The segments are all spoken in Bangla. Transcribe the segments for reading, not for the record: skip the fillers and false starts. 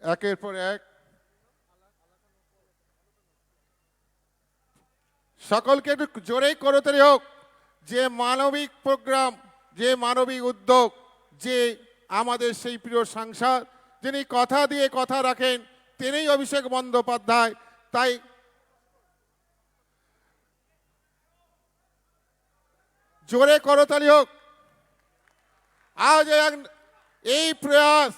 একের পর এক সকলকে একটু জোরেই করতালি হোক। যে মানবিক প্রোগ্রাম, যে মানবিক উদ্যোগ, যে আমাদের সেই প্রিয় সাংসদ যিনি কথা দিয়ে কথা রাখেন, তিনিই অভিষেক বন্দ্যোপাধ্যায়। তাই জোরে করতালি হোক। আজ এই প্রয়াস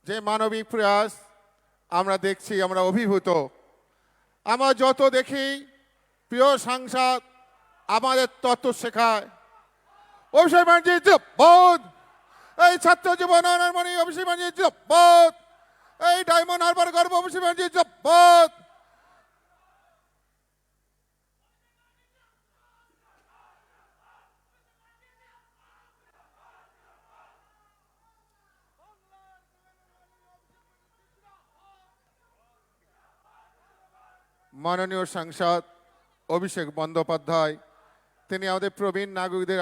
যে মানবিক প্রয়াস আমরা দেখছি, আমরা অভিভূত। আমরা যত দেখি প্রিয় সাংসদ আমাদের তত্ত্ব শেখায়। অভিষেক ব্যানার্জি জিন্দাবাদ, এই ছাত্র জীবন অনারমণি অভিষেক ব্যানার্জি জিন্দাবাদ, এই ডায়মন্ড হারবার গর্ব অভিষেক ব্যানার্জি জিন্দাবাদ। মাননীয় সাংসদ অভিষেক বন্দ্যোপাধ্যায় তিনি আমাদের প্রবীণ নাগরিকদের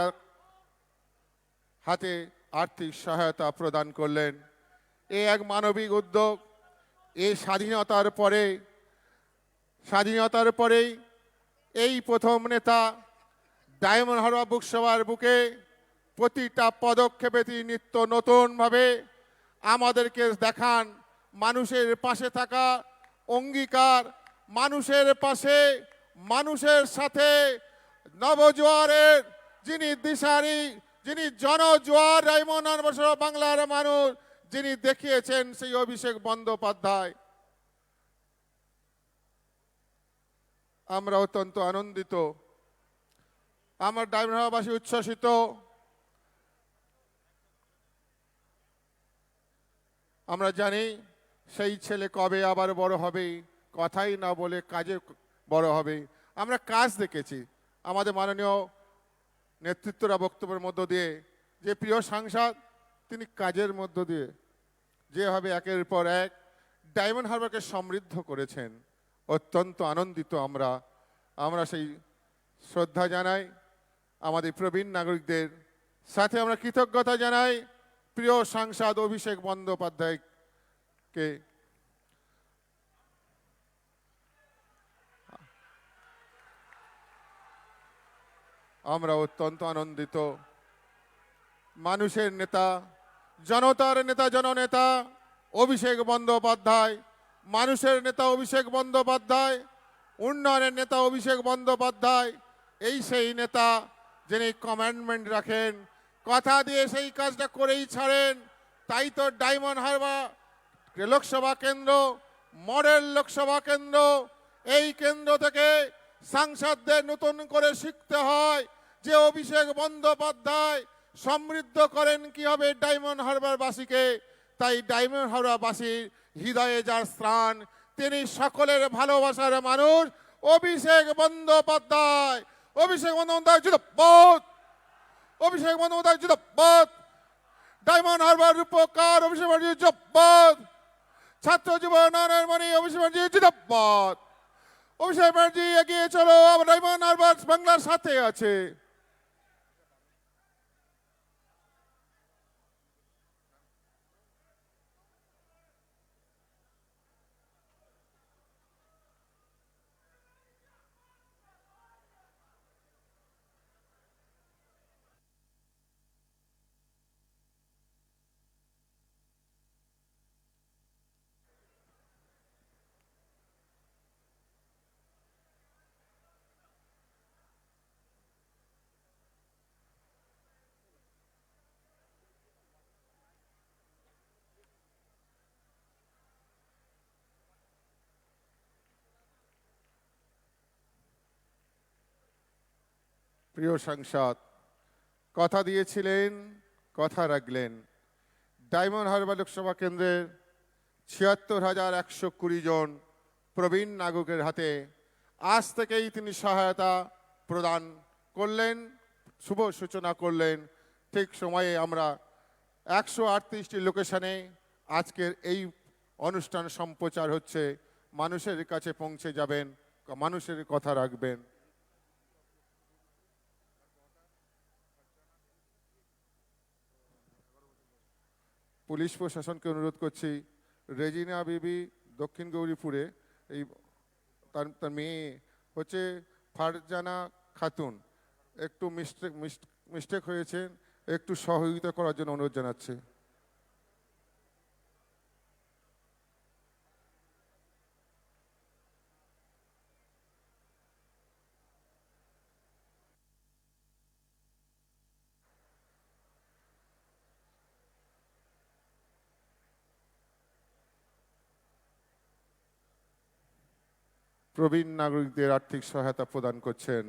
হাতে আর্থিক সহায়তা প্রদান করলেন। এ এক মানবিক উদ্যোগ। এই স্বাধীনতার পরেই এই প্রথম নেতা ডায়মন্ড হারবার বুকসভার বুকে প্রতিটা পদক্ষেপে তিনি নিত্য নতুনভাবে আমাদেরকে দেখান মানুষের পাশে থাকা অঙ্গীকার, মানুষের পাশে, মানুষের সাথে। নবজোয়ারের যিনি দিশারি, যিনি জনজোয়ার ডায়মন্ড হারবার বাংলার মানুষ যিনি দেখিয়েছেন সেই অভিষেক বন্দ্যোপাধ্যায়। আমরা অত্যন্ত আনন্দিত, আমার ডায়মন্ড হারবারবাসী উচ্ছ্বসিত। আমরা জানি সেই ছেলে কবে আবার বড় হবে, কথাই না বলে কাজে বড় হবে। আমরা কাজ দেখেছি আমাদের মাননীয় নেতৃত্বরা বক্তব্যের মধ্য দিয়ে, যে প্রিয় সাংসদ তিনি কাজের মধ্য দিয়ে যেভাবে একের পর এক ডায়মন্ড হারবারকে সমৃদ্ধ করেছেন, অত্যন্ত আনন্দিত আমরা সেই শ্রদ্ধা জানাই আমাদের প্রবীণ নাগরিকদের সাথে। আমরা কৃতজ্ঞতা জানাই প্রিয় সাংসদ অভিষেক বন্দ্যোপাধ্যায়কে। আমরা অত্যন্ত আনন্দিত। মানুষের নেতা, জনতার নেতা, জননেতা অভিষেক বন্দ্যোপাধ্যায়, মানুষের নেতা অভিষেক বন্দ্যোপাধ্যায়, উন্নয়নের নেতা অভিষেক বন্দ্যোপাধ্যায়। এই সেই নেতা যিনি কমিটমেন্ট রাখেন, কথা দিয়ে সেই কাজটা করেই ছাড়েন। তাই তো ডায়মন্ড হারবার লোকসভা কেন্দ্র মডেল লোকসভা কেন্দ্র। এই কেন্দ্র থেকে সাংসদদের নতুন করে শিখতে হয় যে অভিষেক বন্দ্যোপাধ্যায় সমৃদ্ধ করেন কিভাবে ডায়মন্ড হারবারবাসীকে। তাই ডায়মন্ড হারবারবাসীর হৃদয়ে যার স্থান, তিনি সকলের ভালোবাসার মানুষ অভিষেক বন্দ্যোপাধ্যায়। অভিষেক বন্দ্যোপাধ্যায় জিন্দাবাদ, অভিষেক বন্দ্যোপাধ্যায় জিন্দাবাদ, ডায়মন্ড হারবার রূপকার অভিষেক ব্যানার্জি জিন্দাবাদ, ছাত্র জীবন অনারমণি অভিষেক ব্যানার্জি জিন্দাবাদ। অভিষেক ব্যানার্জি এগিয়ে চলো, ডায়মন্ড হারবার বাংলার সাথে আছে। প্রিয় সাংসদ কথা দিয়েছিলেন, কথা রাখলেন। ডায়মন্ড হারবার লোকসভা কেন্দ্রের ৭৬,১২০ জন প্রবীণ নাগরিকের হাতে আজ থেকেই তিনি সহায়তা প্রদান করলেন, শুভ সূচনা করলেন। ঠিক সময়ে আমরা ১৩৮টি লোকেশনে আজকের এই অনুষ্ঠান সম্প্রচার হচ্ছে। মানুষের কাছে পৌঁছে যাবেন, মানুষের কথা রাখবেন। পুলিশ প্রশাসনকে অনুরোধ করছি, রেজিনা বিবি দক্ষিণ গৌরীপুরে, এই তার মেয়ে হচ্ছে ফারজানা খাতুন, একটু মিস্টেক হয়েছে, একটু সহযোগিতা করার জন্য অনুরোধ জানাচ্ছি। প্রবীণ নাগরিকদের আর্থিক সহায়তা প্রদান করছেন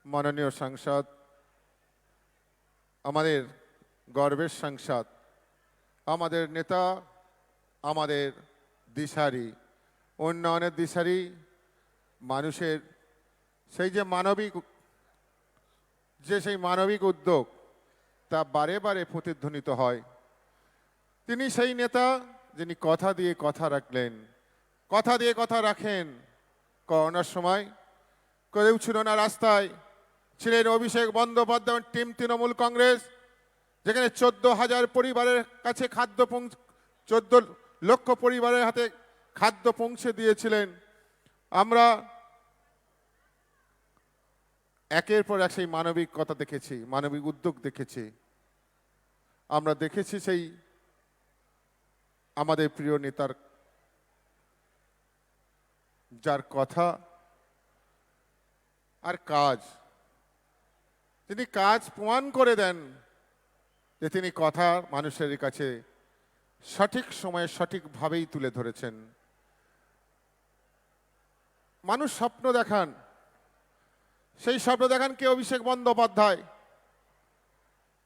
মাননীয় সাংসদ, আমাদের গর্বের সাংসদ, আমাদের নেতা, আমাদের দিশারি, উন্নয়নের দিশারি, মানুষের সেই মানবিক উদ্যোগ তা বারে বারে প্রতিধ্বনিত হয়। তিনি সেই নেতা যিনি কথা দিয়ে কথা রাখলেন, কথা দিয়ে কথা রাখেন। করোনার সময় কেউ ছিল না রাস্তায়, ছিলেন অভিষেক বন্দ্যোপাধ্যায়ের টিম তৃণমূল কংগ্রেস, যেখানে 14,000 পরিবারের কাছে 14 লক্ষ পরিবারের হাতে খাদ্য পৌঁছে দিয়েছিলেন। আমরা একের পর এক সেই মানবিকতা দেখেছি, মানবিক উদ্যোগ দেখেছি। আমরা দেখেছি সেই আমাদের প্রিয় নেতার যার কথা আর কাজ, তিনি কাজ প্রমাণ করে দেন যে তিনি কথা মানুষের কাছে সঠিক সময়ে সঠিকভাবেই তুলে ধরেছেন। মানুষ স্বপ্ন দেখান, সেই স্বপ্ন দেখান কে? অভিষেক বন্দ্যোপাধ্যায়।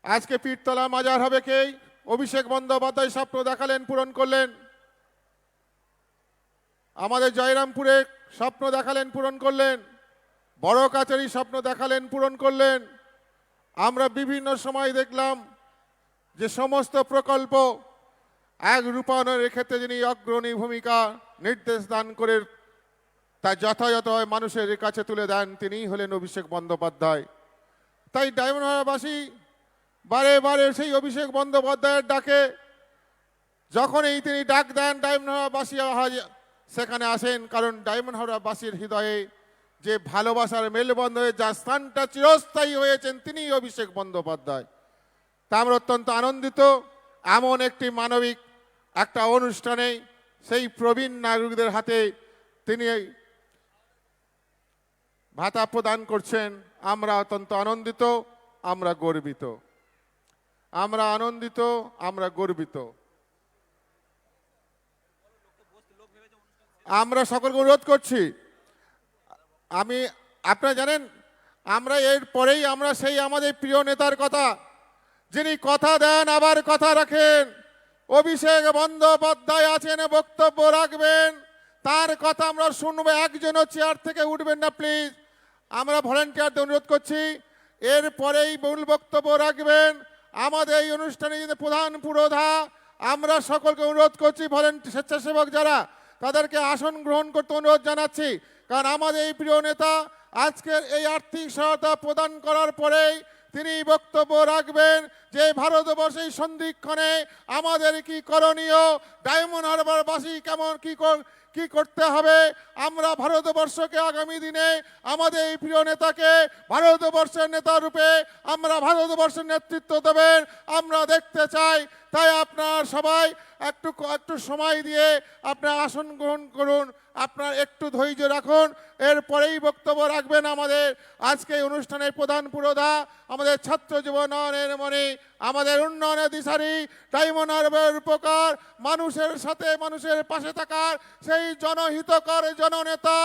আজকে পীরতলা মাজার হবে কে? অভিষেক বন্দ্যোপাধ্যায় স্বপ্ন দেখালেন, পূরণ করলেন। আমাদের জয়রামপুরে স্বপ্ন দেখালেন, পূরণ করলেন। বড় কাচারি স্বপ্ন দেখালেন, পূরণ করলেন। আমরা বিভিন্ন সময় দেখলাম যে সমস্ত প্রকল্প এক রূপায়ণের ক্ষেত্রে যিনি অগ্রণী ভূমিকা নির্দেশ দান করে তা যথাযথ মানুষের কাছে তুলে দেন, তিনিই হলেন অভিষেক বন্দ্যোপাধ্যায়। তাই ডায়মন্ড হারবারবাসী বারে বারে সেই অভিষেক বন্দ্যোপাধ্যায়ের ডাকে, যখনই তিনি ডাক দেন ডায়মন্ড হারবারবাসী সেখানে আসেন, কারণ ডায়মন্ড হারবারবাসীর হৃদয়ে যে ভালোবাসার মেলবন্ধনে যার স্থানটা চিরস্থায়ী হয়েছেন তিনিই অভিষেক বন্দ্যোপাধ্যায়। তা আমরা অত্যন্ত আনন্দিত এমন একটি মানবিক একটা অনুষ্ঠানে সেই প্রবীণ নাগরিকদের হাতে তিনি ভাতা প্রদান করছেন। আমরা অত্যন্ত আনন্দিত, আমরা গর্বিত, আমরা আনন্দিত, আমরা গর্বিত। আমরা সকলকে অনুরোধ করছি, আপনারা জানেন আমরা এর পরেই আমরা সেই আমাদের প্রিয় নেতার কথা, যিনি কথা দেন আবার কথা রাখেন, অভিষেক বন্দ্যোপাধ্যায় আছেন, বক্তব্য রাখবেন, তার কথা আমরা শুনবো। একজনও চেয়ার থেকে উঠবেন না প্লিজ। আমরা ভলেন্টিয়ারদের অনুরোধ করছি, এর পরেই মূল বক্তব্য রাখবেন আমাদের এই অনুষ্ঠানে প্রধান পুরোধা। আমরা সকলকে অনুরোধ করছি, স্বেচ্ছাসেবক যারা তাদেরকে আসন গ্রহণ করতে অনুরোধ জানাচ্ছি, কারণ আমাদের এই প্রিয় নেতা আজকের এই আর্থিক সহায়তা প্রদান করার পরেই তিনি বক্তব্য রাখবেন যে ভারতবর্ষের সন্ধিক্ষণে আমাদের কি করণীয়, ডায়মন্ড হারবারবাসী কেমন কি করতে হবে। আমরা ভারতবর্ষকে আগামী দিনে আমাদের এই প্রিয় নেতাকে ভারতবর্ষের নেতা রূপে আমরা ভারতবর্ষের নেতৃত্ব দেবেন আমরা দেখতে চাই। তাই আপনার সবাই একটু সময় দিয়ে আপনার আসন গ্রহণ করুন, আপনার একটু ধৈর্য রাখুন। এরপরেই বক্তব্য রাখবেন আমাদের আজকে এই অনুষ্ঠানের প্রধান পুরোধা, আমাদের ছাত্র জীবনের মনে, আমাদের উন্নয়নের দিশারি, ডায়মন্ড হারবারের উপকার, মানুষের সাথে মানুষের পাশে থাকার সেই জনহিতকর জননেতা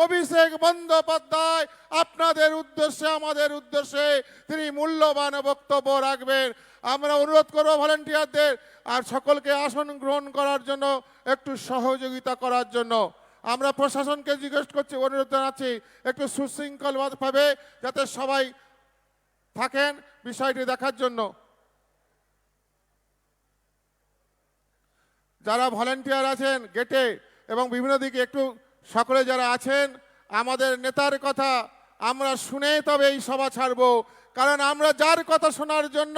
অভিষেক বন্দ্যোপাধ্যায় আপনাদের উদ্দেশ্যে আমাদের উদ্দেশ্যে তিনি মূল্যবান বক্তব্য রাখবেন। আমরা অনুরোধ করব ভলেন্টিয়ারদের আর সকলকে আসন গ্রহণ করার জন্য, একটু সহযোগিতা করার জন্য। আমরা প্রশাসনকে জিজ্ঞেস করছি, অনুরোধ জানাচ্ছি একটু সুশৃঙ্খলভাবে যাতে সবাই থাকেন বিষয়টি দেখার জন্য। যারা ভলেন্টিয়ার আছেন গেটে এবং বিভিন্ন দিকে একটু সকলে যারা আছেন, আমাদের নেতার কথা আমরা শুনে তবে এই সভা ছাড়ব। কারণ আমরা যার কথা শোনার জন্য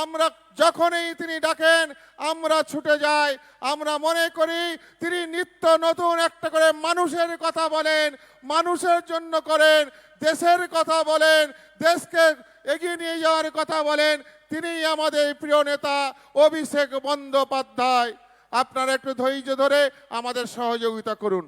আমরা যখনই তিনি ডাকেন আমরা ছুটে যাই। আমরা মনে করি তিনি নিত্য নতুন একটা করে মানুষের কথা বলেন, মানুষের জন্য করেন, দেশের কথা বলেন, দেশকে এগিয়ে নিয়ে যাওয়ার কথা বলেন। তিনিই আমাদের প্রিয় নেতা অভিষেক বন্দ্যোপাধ্যায়। আপনারা একটু ধৈর্য ধরে আমাদের সহযোগিতা করুন।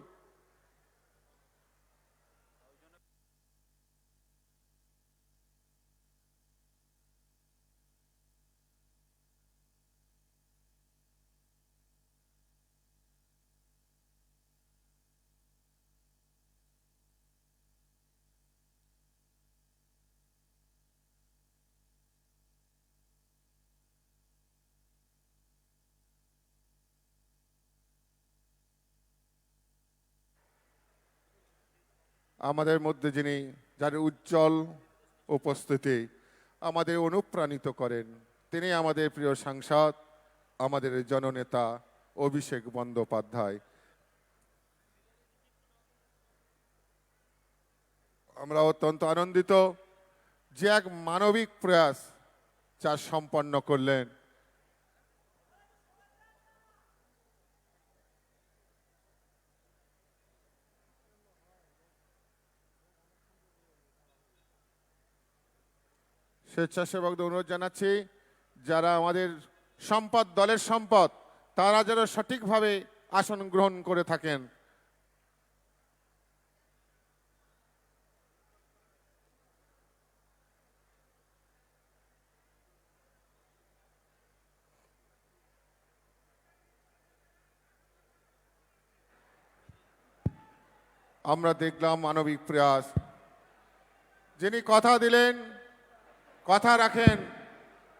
আমাদের মধ্যে যিনি, যার উজ্জ্বল উপস্থিতি আমাদের অনুপ্রাণিত করেন, তিনি আমাদের প্রিয় সাংসদ, আমাদের জননেতা অভিষেক বন্দ্যোপাধ্যায়। আমরা অত্যন্ত আনন্দিত যে এক মানবিক প্রয়াস যা সম্পন্ন করলেন। স্বেচ্ছাসেবকদের অনুরোধ জানাচ্ছি যারা আমাদের সম্পদ, দলের সম্পদ, তারা যেন সঠিকভাবে আসন গ্রহণ করে থাকেন। আমরা দেখলাম মানবিক প্রয়াস। যিনি কথা দিলেন, কথা রাখেন,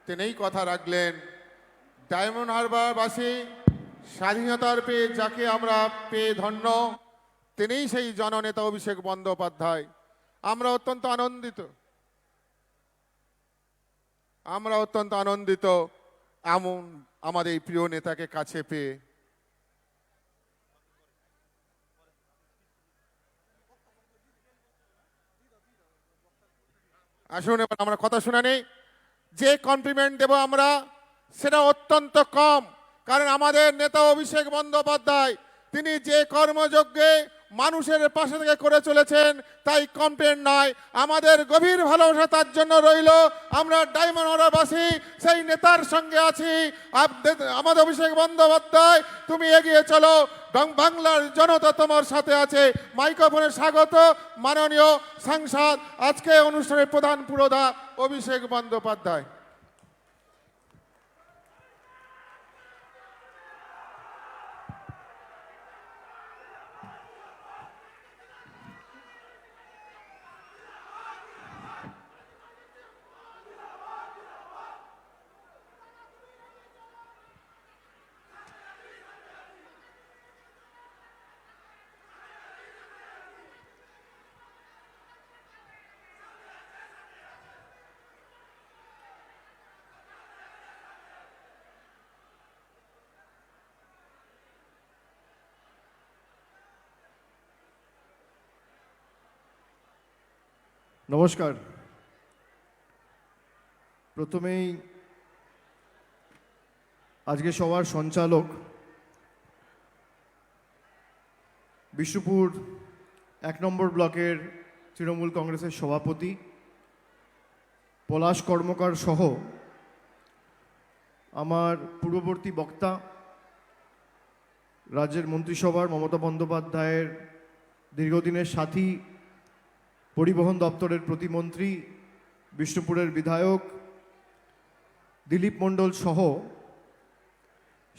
তিনিই কথা রাখলেন। ডায়মন্ড হারবারবাসী স্বাধীনতার পেয়ে যাকে আমরা পেয়ে ধন্য, তিনিই সেই জননেতা অভিষেক বন্দ্যোপাধ্যায়। আমরা অত্যন্ত আনন্দিত এমন আমাদের এই প্রিয় নেতাকে কাছে পেয়ে। আসুন এবার আমরা কথা শুনে নেই। যে কমপ্লিমেন্ট দেব আমরা সেটা অত্যন্ত কম, কারণ আমাদের নেতা অভিষেক বন্দ্যোপাধ্যায় তিনি যে কর্মযজ্ঞে মানুষের পাশে থেকে করে চলেছেন তাই কমপ্লেন্ট নয়, আমাদের গভীর ভালোবাসা তার জন্য রইল। আমরা ডায়মন্ড হারবারবাসী সেই নেতার সঙ্গে আছি। আমাদের অভিষেক বন্দ্যোপাধ্যায় তুমি এগিয়ে চলো, বাংলার জনতা তোমার সাথে আছে। মাইক্রোফোনে স্বাগত মাননীয় সাংসদ, আজকে অনুষ্ঠানের প্রধান পুরোধা অভিষেক বন্দ্যোপাধ্যায়। নমস্কার। প্রথমেই আজকে সবার সঞ্চালক বিষ্ণুপুর 1 নম্বর ব্লকের তৃণমূল কংগ্রেসের সভাপতি পলাশ কর্মকার সহ আমার পূর্ববর্তী বক্তা রাজ্যের মন্ত্রিসভার মমতা বন্দ্যোপাধ্যায়ের দীর্ঘদিনের সাথী পরিবহন দপ্তরের প্রতিমন্ত্রী বিষ্ণুপুরের বিধায়ক দিলীপ মণ্ডল সহ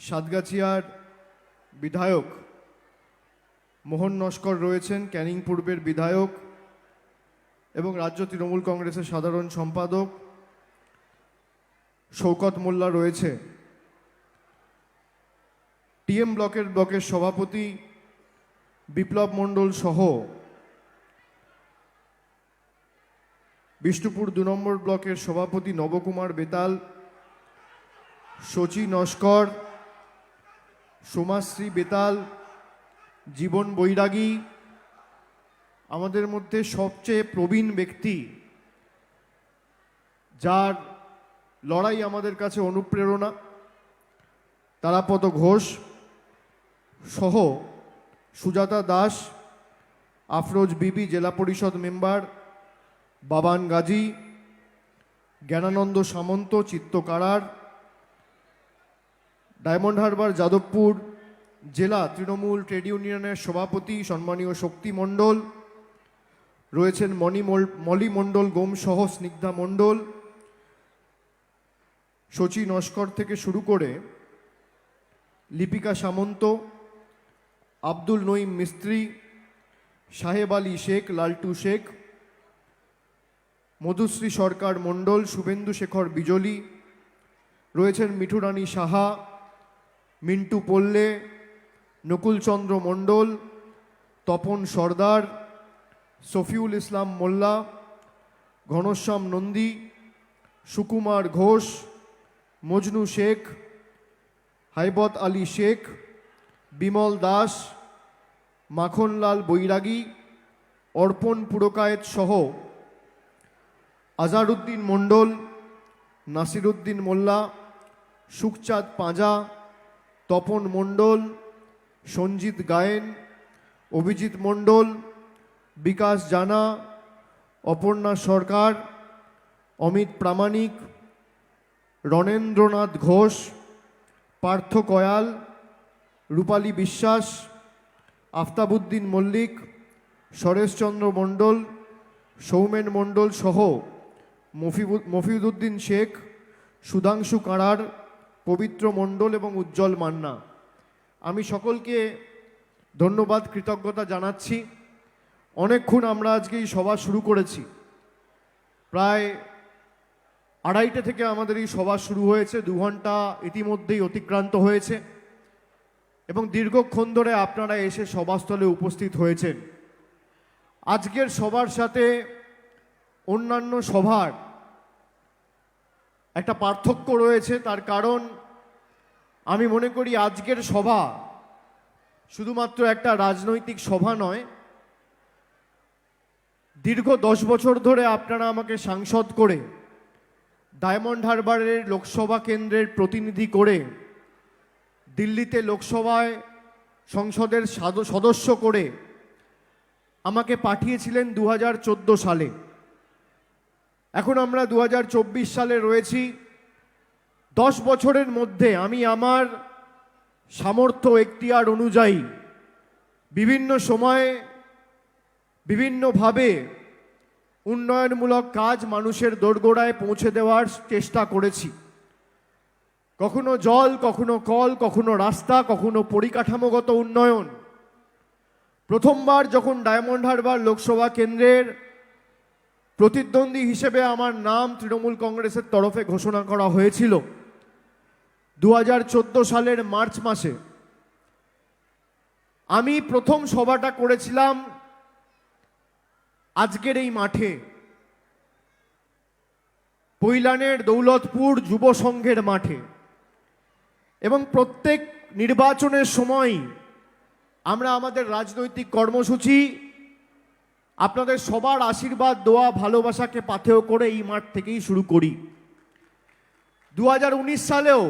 সাতগাছিয়ার বিধায়ক মোহন নস্কর রয়েছেন, ক্যানিং পূর্বের বিধায়ক এবং রাজ্য তৃণমূল কংগ্রেসের সাধারণ সম্পাদক শওকত মোল্লা রয়েছে, টিএম ব্লকের সভাপতি বিপ্লব মণ্ডল সহ বিষ্ণুপুর 2 নম্বর ব্লকের সভাপতি নবকুমার বেতাল, শচী নস্কর, সোমাশ্রী বেতাল, জীবন বৈরাগী, আমাদের মধ্যে সবচেয়ে প্রবীণ ব্যক্তি যার লড়াই আমাদের কাছে অনুপ্রেরণা তারাপদ ঘোষ সহ সুজাতা দাস, আফরোজ বিবি জেলা পরিষদ মেম্বার, বাবান গাজী, জ্ঞানানন্দ সামন্ত চিত্তকারার, ডায়মন্ড হারবার যাদবপুর জেলা তৃণমূল ট্রেড ইউনিয়নের সভাপতি সম্মানীয় শক্তি মণ্ডল রয়েছেন, মলি মণ্ডল গোম সহ স্নিগ্ধা মণ্ডল, শচী নস্কর থেকে শুরু করে লিপিকা সামন্ত, আব্দুল নঈম মিস্ত্রি, সাহেব আলী শেখ, লালটু শেখ, মধুশ্রী সরকার মণ্ডল, শুভেন্দু শেখর বিজলি রয়েছেন, মিঠুরানী সাহা, মিন্টু পল্লে, নকুলচন্দ্র মণ্ডল, তপন সর্দার, সফিউল ইসলাম মোল্লা, ঘনশ্যাম নন্দী, সুকুমার ঘোষ, মজনু শেখ, হাইবত আলী শেখ, বিমল দাস, মাখনলাল বৈরাগী, অর্পণ পুরকায়েত সহ আজারউদ্দিন মণ্ডল, নাসিরুদ্দিন মোল্লা, সুখচাঁদ পাঁজা, তপন মণ্ডল, সঞ্জিত গায়েন, অভিজিৎ মণ্ডল, বিকাশ জানা, অপর্ণা সরকার, অমিত প্রামাণিক, রণেন্দ্রনাথ ঘোষ, পার্থ কয়াল, রূপালী বিশ্বাস, আফতাবুদ্দিন মল্লিক, সরেশচন্দ্র মণ্ডল, সৌমেন মণ্ডল সহ মফিউদ্দিন শেখ, সুধাংশু কাঁড়ার, পবিত্র মণ্ডল এবং উজ্জ্বল মান্না। আমি সকলকে ধন্যবাদ কৃতজ্ঞতা জানাচ্ছি। অনেকক্ষণ আমরা আজকে এই সভা শুরু করেছি, প্রায় 2:30 থেকে আমাদের এই সভা শুরু হয়েছে, 2 ঘন্টা ইতিমধ্যেই অতিক্রান্ত হয়েছে এবং দীর্ঘক্ষণ ধরে আপনারা এসে সভাস্থলে উপস্থিত হয়েছেন। আজকের সভার সাথে অন্যান্য সভার একটা পার্থক্য রয়েছে, তার কারণ আমি মনে করি আজকের সভা শুধুমাত্র একটা রাজনৈতিক সভা নয়। দীর্ঘ 10 বছর ধরে আপনারা আমাকে সাংসদ করে ডায়মন্ড হারবারের লোকসভা কেন্দ্রের প্রতিনিধি করে দিল্লিতে লোকসভায় সংসদের সদস্য করে আমাকে পাঠিয়েছিলেন 2014 সালে। এখন আমরা 2024 সালে রয়েছি। 10 বছরের মধ্যে আমি আমার সামর্থ্য এখতিয়ার অনুযায়ী বিভিন্ন সময়ে বিভিন্নভাবে উন্নয়নমূলক কাজ মানুষের দোরগোড়ায় পৌঁছে দেওয়ার চেষ্টা করেছি। কখনো জল, কখনো কল, কখনো রাস্তা, কখনো পরিকাঠামোগত উন্নয়ন। প্রথমবার যখন ডায়মন্ড হারবার লোকসভা কেন্দ্রের প্রতিদ্বন্দ্বী হিসেবে আমার নাম তৃণমূল কংগ্রেসের তরফে ঘোষণা করা হয়েছিল 2014 সালের মার্চ মাসে, আমি প্রথম সভাটা করেছিলাম আজকের এই মাঠে, পৈলানের দৌলতপুর যুব সংঘের মাঠে। এবং প্রত্যেক নির্বাচনের সময় আমরা আমাদের রাজনৈতিক কর্মসূচি আপনাদের সবার আশীর্বাদ, দোয়া, ভালোবাসাকে পাথেয় করে এই মাঠ থেকেই শুরু করি। 2019 সালেও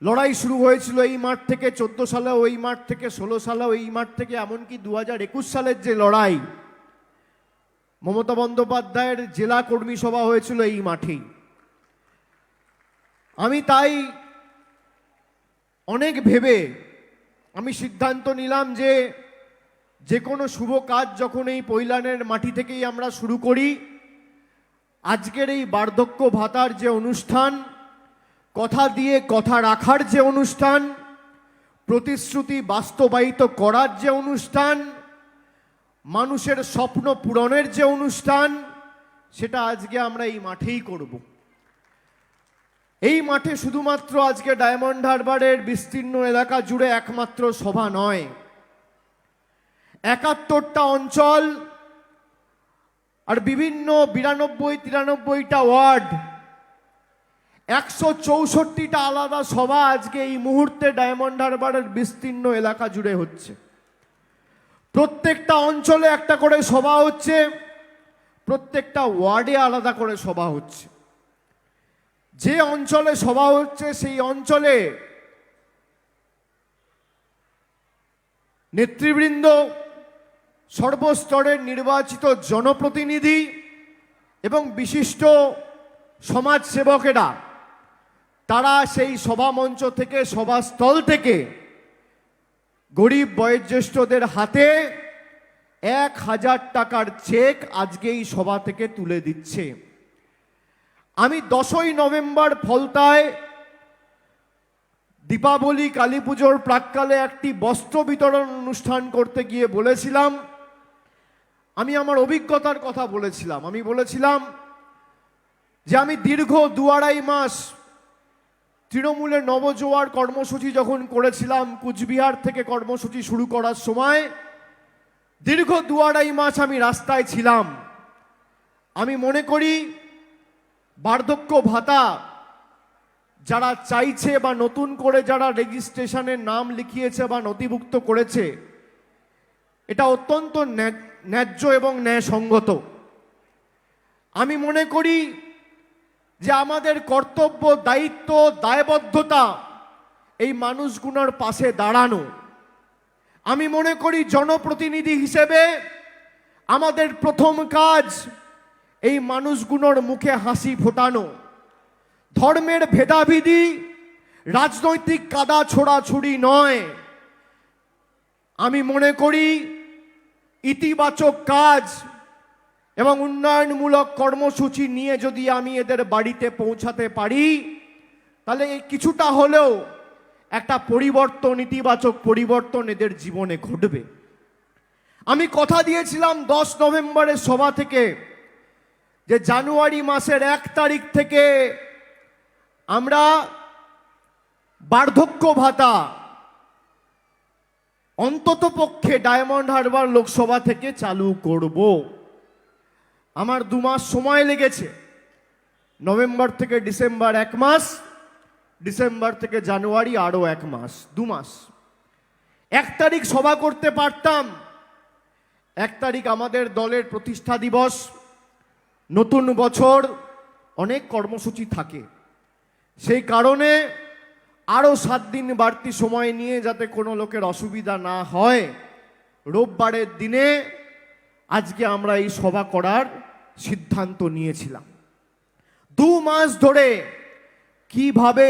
লড়াই শুরু হয়েছিল এই মাঠ থেকে, 14 সালেও এই মাঠ থেকে, 16 সালেও এই মাঠ থেকে, এমনকি 2021 সালের যে লড়াই, মমতা বন্দ্যোপাধ্যায়ের জেলা কর্মী সভা হয়েছিল এই মাঠেই। আমি তাই অনেক ভেবে আমি সিদ্ধান্ত নিলাম যে কোনো শুভ কাজ যখন এই পৈলানের মাটি থেকেই আমরা শুরু করি, আজকের এই বার্ধক্য ভাতার যে অনুষ্ঠান, কথা দিয়ে কথা রাখার যে অনুষ্ঠান, প্রতিশ্রুতি বাস্তবায়িত করার যে অনুষ্ঠান, মানুষের স্বপ্ন পূরণের যে অনুষ্ঠান, সেটা আজকে আমরা এই মাঠেই করব। এই মাঠে শুধুমাত্র আজকে ডায়মন্ড হারবারের বিস্তীর্ণ এলাকা জুড়ে একমাত্র সভা নয়, 71টা অঞ্চল আর বিভিন্ন 92-93টা ওয়ার্ড, 164টা আলাদা সভা আজকে এই মুহূর্তে ডায়মন্ড হারবারের বিস্তীর্ণ এলাকা জুড়ে হচ্ছে। প্রত্যেকটা অঞ্চলে একটা করে সভা হচ্ছে, প্রত্যেকটা ওয়ার্ডে আলাদা করে সভা হচ্ছে। যে অঞ্চলে সভা হচ্ছে সেই অঞ্চলে নেতৃবৃন্দ, সর্বস্তরের নির্বাচিত জনপ্রতিনিধি এবং বিশিষ্ট সমাজসেবকেরা তারা সেই সভা মঞ্চ থেকে, সভাস্থল থেকে গরিব বয়োজ্যেষ্ঠদের হাতে 1000 টাকার চেক আজকে এই সভা থেকে তুলে দিচ্ছে। আমি 10ই নভেম্বর ফলতায় দীপাবলি কালী পুজোর প্রাক্কালে একটি বস্ত্র বিতরণ অনুষ্ঠান করতে গিয়ে বলেছিলাম, আমি আমার অভিজ্ঞতার কথা বলেছিলাম। আমি বলেছিলাম যে আমি দীর্ঘ 2-2.5 মাস তৃণমূলের নবজোয়ার কর্মসূচি যখন করেছিলাম, কুচবিহার থেকে কর্মসূচি শুরু করার সময় দীর্ঘ 2-2.5 মাস আমি রাস্তায় ছিলাম। আমি মনে করি বার্ধক্য ভাতা যারা চাইছে বা নতুন করে যারা রেজিস্ট্রেশনের নাম লিখিয়েছে বা নথিভুক্ত করেছে, এটা অত্যন্ত ন্যায্য এবং ন্যায়সঙ্গত। আমি মনে করি যে আমাদের কর্তব্য, দায়িত্ব, দায়বদ্ধতা এই মানুষগুলোর পাশে দাঁড়ানো। আমি মনে করি জনপ্রতিনিধি হিসেবে আমাদের প্রথম কাজ এই মানুষগুলোর মুখে হাসি ফোটানো। ধর্মের ভেদাভেদি, রাজনৈতিক কাদা ছোড়াছুড়ি নয়। আমি মনে করি ইতিবাচক কাজ এবং উন্নয়নমূলক কর্মসূচি নিয়ে যদি আমি এদের বাড়িতে পৌঁছাতে পারি, তাহলে কিছুটা হলেও একটা পরিবর্তন, ইতিবাচক পরিবর্তন এদের জীবনে ঘটবে। আমি কথা দিয়েছিলাম 10 নভেম্বরের সভা থেকে যে জানুয়ারি মাসের 1 তারিখ থেকে আমরা বার্ধক্য ভাতা অন্ততপক্ষে ডায়মন্ড হারবার লোকসভা থেকে চালু করব। আমার 2 মাস সময় লেগেছে। নভেম্বর থেকে ডিসেম্বর 1 মাস, ডিসেম্বর থেকে জানুয়ারি আরও 1 মাস, 2 মাস। 1 তারিখ সভা করতে পারতাম। 1 তারিখ আমাদের দলের প্রতিষ্ঠা দিবস, নতুন বছর, অনেক কর্মসূচি থাকে। সেই কারণে আরও 7 দিন বাড়তি সময় নিয়ে, যাতে কোনো লোকের অসুবিধা না হয়, রোববারের দিনে আজকে আমরা এই সভা করার সিদ্ধান্ত নিয়েছিলাম। 2 মাস ধরে কিভাবে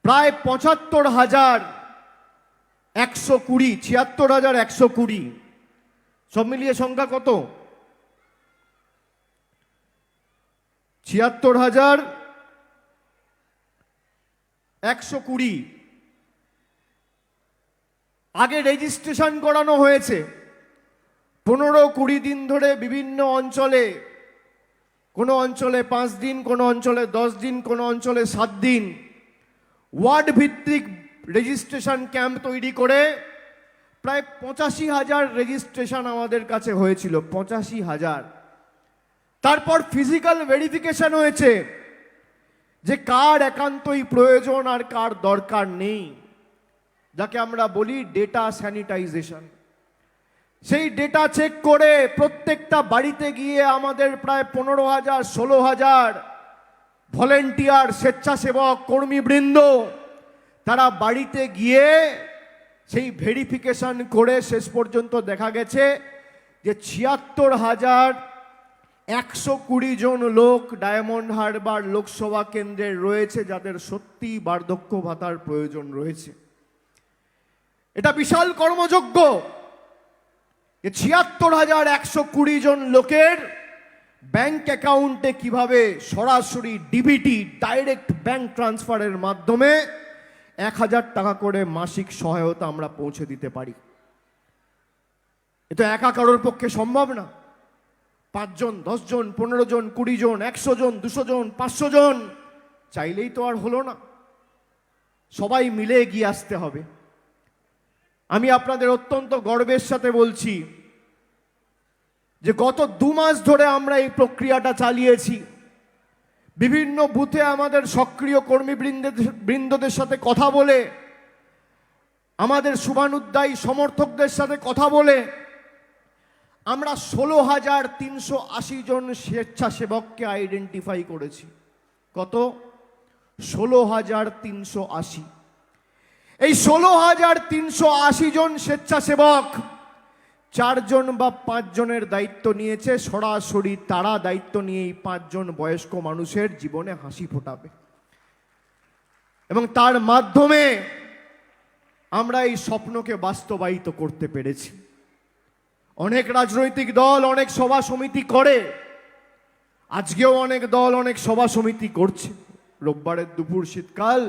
প্রায় 75,120, 76,120, সব মিলিয়ে সংখ্যা কত? 76,120 আগে রেজিস্ট্রেশন করানো হয়েছে। 15-20 দিন ধরে বিভিন্ন অঞ্চলে, কোনো অঞ্চলে 5 দিন, কোনো অঞ্চলে 10 দিন, কোনো অঞ্চলে 7 দিন ওয়ার্ড ভিত্তিক রেজিস্ট্রেশন ক্যাম্প তৈরি করে প্রায় 85,000 রেজিস্ট্রেশন আমাদের কাছে হয়েছিল। 85,000। তারপর ফিজিক্যাল ভেরিফিকেশন হয়েছে যে কার একান্তই প্রয়োজন আর কার দরকার নেই, যাকে আমরা বলি ডেটা স্যানিটাইজেশন। সেই ডেটা চেক করে প্রত্যেকটা বাড়িতে গিয়ে আমাদের প্রায় 15,000, 16,000 ভলেন্টিয়ার, স্বেচ্ছাসেবক কর্মীবৃন্দ তারা বাড়িতে গিয়ে সেই ভেরিফিকেশন করে শেষ পর্যন্ত দেখা গেছে যে ৭৬,১২০ জন লোক ডায়মন্ড হারবার লোকসভা কেন্দ্রে রয়েছে যাদের সত্যি বার্ধক্য ভাতার প্রয়োজন রয়েছে। এটা বিশাল কর্মযজ্ঞ যে ৭৬,১২০ জন লোকের ব্যাংক অ্যাকাউন্টে কিভাবে সরাসরি ডিবিটি ডাইরেক্ট ব্যাংক ট্রান্সফারের মাধ্যমে ১,০০০ টাকা করে মাসিক সহায়তা আমরা পৌঁছে দিতে পারি। এটা একা কারোর পক্ষে সম্ভব না। ৫ জন, ১০ জন, ১৫ জন, ২০ জন, ১০০ জন, ২০০ জন, ৫০০ জন চাইলেই তো আর হলো না, সবাই মিলে এগিয়ে আসতে হবে। আমি আপনাদের অত্যন্ত গর্বের সাথে বলছি যে গত ২ মাস ধরে আমরা এই প্রক্রিয়াটা চালিয়েছি। বিভিন্ন বুথে আমাদের সক্রিয় কর্মীবৃন্দদের সাথে কথা বলে, আমাদের শুভানুদ্দায়ী সমর্থকদের সাথে কথা বলে আমরা ১৬,৩৮০ জন স্বেচ্ছাসেবককে আইডেন্টিফাই করেছি। কত? ১৬,৩৮০। এই ১৬,৩৮০ জন স্বেচ্ছাসেবক ৪ জন বা ৫ জনের দায়িত্ব নিয়েছে, সরাসরি তারা দায়িত্ব নিয়ে এই ৫ জন বয়স্ক মানুষের জীবনে হাসি ফোটাবে এবং তার মাধ্যমে আমরা এই স্বপ্নকে বাস্তবায়িত করতে পেরেছি। অনেক রাজনৈতিক দল অনেক সভা সমিতি করে, আজকেও অনেক দল অনেক সভা সমিতি করছে, রোববারের দুপুর শীতকাল।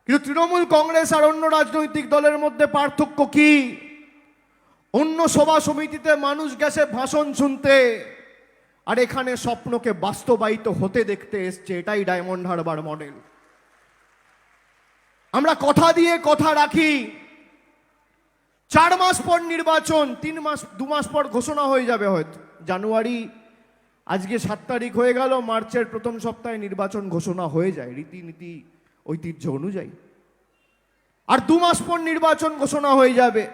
কিন্তু তৃণমূল কংগ্রেস আর অন্য রাজনৈতিক দলের মধ্যে পার্থক্য কি? অন্য সভা সমিতিতে মানুষ গেছে ভাষণ শুনতে, আর এখানে স্বপ্নকে বাস্তবায়িত হতে দেখতে এসছে। এটাই ডায়মন্ড হারবার মডেল। আমরা কথা দিয়ে কথা রাখি। 4 মাস পর নির্বাচন, 2 মাস পর ঘোষণা হয়ে যাবে হয়তো। জানুয়ারি, আজকে 7 তারিখ হয়ে গেল, মার্চের প্রথম সপ্তাহে নির্বাচন ঘোষণা হয়ে যায় রীতিনীতি ঐতিহ্য অনুযায়ী। আর 2 মাস পর নির্বাচন ঘোষণা হয়ে যাবে।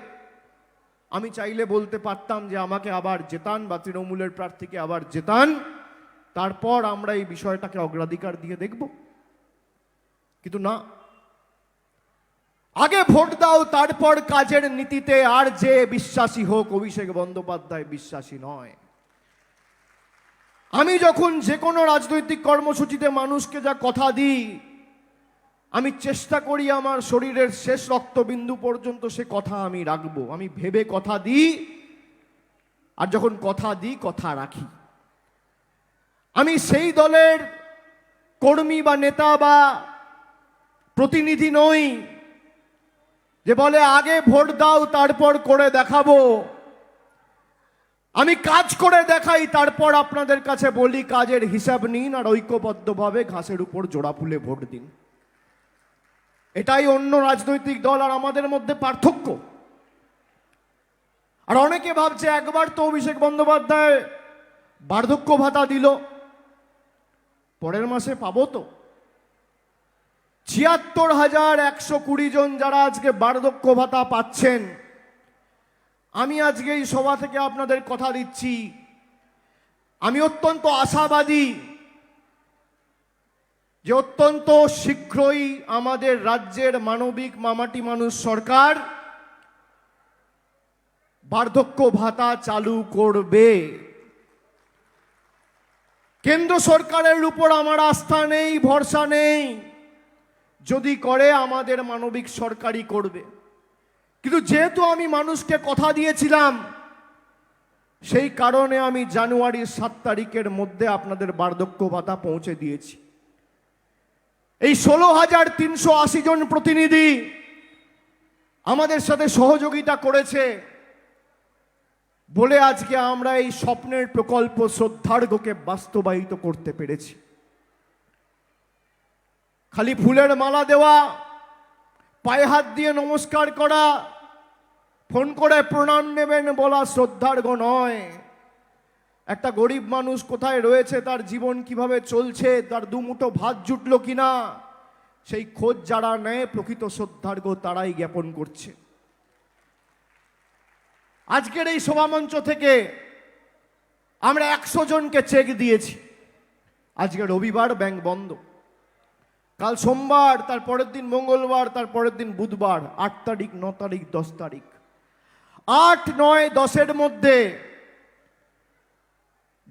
আমি চাইলে বলতে পারতাম যে আমাকে আবার জেতান বা তৃণমূলের প্রার্থীকে আবার জেতান, তারপর আমরা এই বিষয়টাকে অগ্রাধিকার দিয়ে দেখব। কিন্তু না, আগে ভোট দাও তারপর কাজের নীতিতে আর যে বিশ্বাসী হোক, অভিষেক বন্দ্যোপাধ্যায় বিশ্বাসী নয়। আমি যখন যে কোনো রাজনৈতিক কর্মসূচিতে মানুষকে যা কথা দিই, আমি চেষ্টা করি আমার শরীরের শেষ রক্তবিন্দু পর্যন্ত সে কথা আমি রাখবো। আমি ভেবে কথা দিই, আর যখন কথা দিই কথা রাখি। আমি সেই দলের কর্মী বা নেতা বা প্রতিনিধি নই যে বলে আগে ভোট দাও তারপর করে দেখাবো। আমি কাজ করে দেখাই, তারপর আপনাদের কাছে বলি কাজের হিসাব নিন আর ঐক্যবদ্ধভাবে ঘাসের উপর জোড়া ফুলে ভোট দিন। এটাই অন্য রাজনৈতিক দল আর আমাদের মধ্যে পার্থক্য। আর অনেকে ভাবছে একবার তো অভিষেক বন্দ্যোপাধ্যায় বার্ধক্য ভাতা দিল, পরের মাসে পাবো তো। ৭৬,১২০ জন যারা আজকে বার্ধক্য ভাতা পাচ্ছেন, আমি আজকে এই সভা থেকে আপনাদের কথা দিচ্ছি, আমি অত্যন্ত আশাবাদী যে অত্যন্ত শীঘ্রই আমাদের রাজ্যের মানবিক মামাটি মানুষ সরকার বার্ধক্য ভাতা চালু করবে। কেন্দ্র সরকারের উপর আমার আস্থা নেই, ভরসা নেই। যদি করে আমাদের মানবিক সরকারই করবে। কিন্তু যেহেতু আমি মানুষকে কথা দিয়েছিলাম, সেই কারণে আমি জানুয়ারির 7 তারিখের মধ্যে আপনাদের বার্ধক্য ভাতা পৌঁছে দিয়েছি। এই ১৬,৩৮০ জন প্রতিনিধি আমাদের সাথে সহযোগিতা করেছে বলে আজকে আমরা এই স্বপ্নের প্রকল্প শ্রদ্ধার্ঘ্যকে বাস্তবায়িত করতে পেরেছি। খালি ফুলের মালা দেওয়া, পায়ে হাত দিয়ে নমস্কার করা, ফোন করে প্রণাম নেবেন বলা শ্রদ্ধার্ঘ্য নয়। একটা গরিব মানুষ কোথায় রয়েছে, তার জীবন কিভাবে চলছে, তার দুমুঠো ভাত জুটলো কিনা, সেই খোঁজ যারা নেয় প্রকৃত শ্রদ্ধার্ঘ্য তারাই জ্ঞাপন করছে। আজকের এই সভামঞ্চ থেকে আমরা 100 জনকে চেক দিয়েছি। আজকে রবিবার, ব্যাংক বন্ধ। কাল সোমবার, তার পরের দিন মঙ্গলবার, তার পরের দিন বুধবার, 8 তারিখ, 9 তারিখ, 10 তারিখ। 8, 9, 10-এর মধ্যে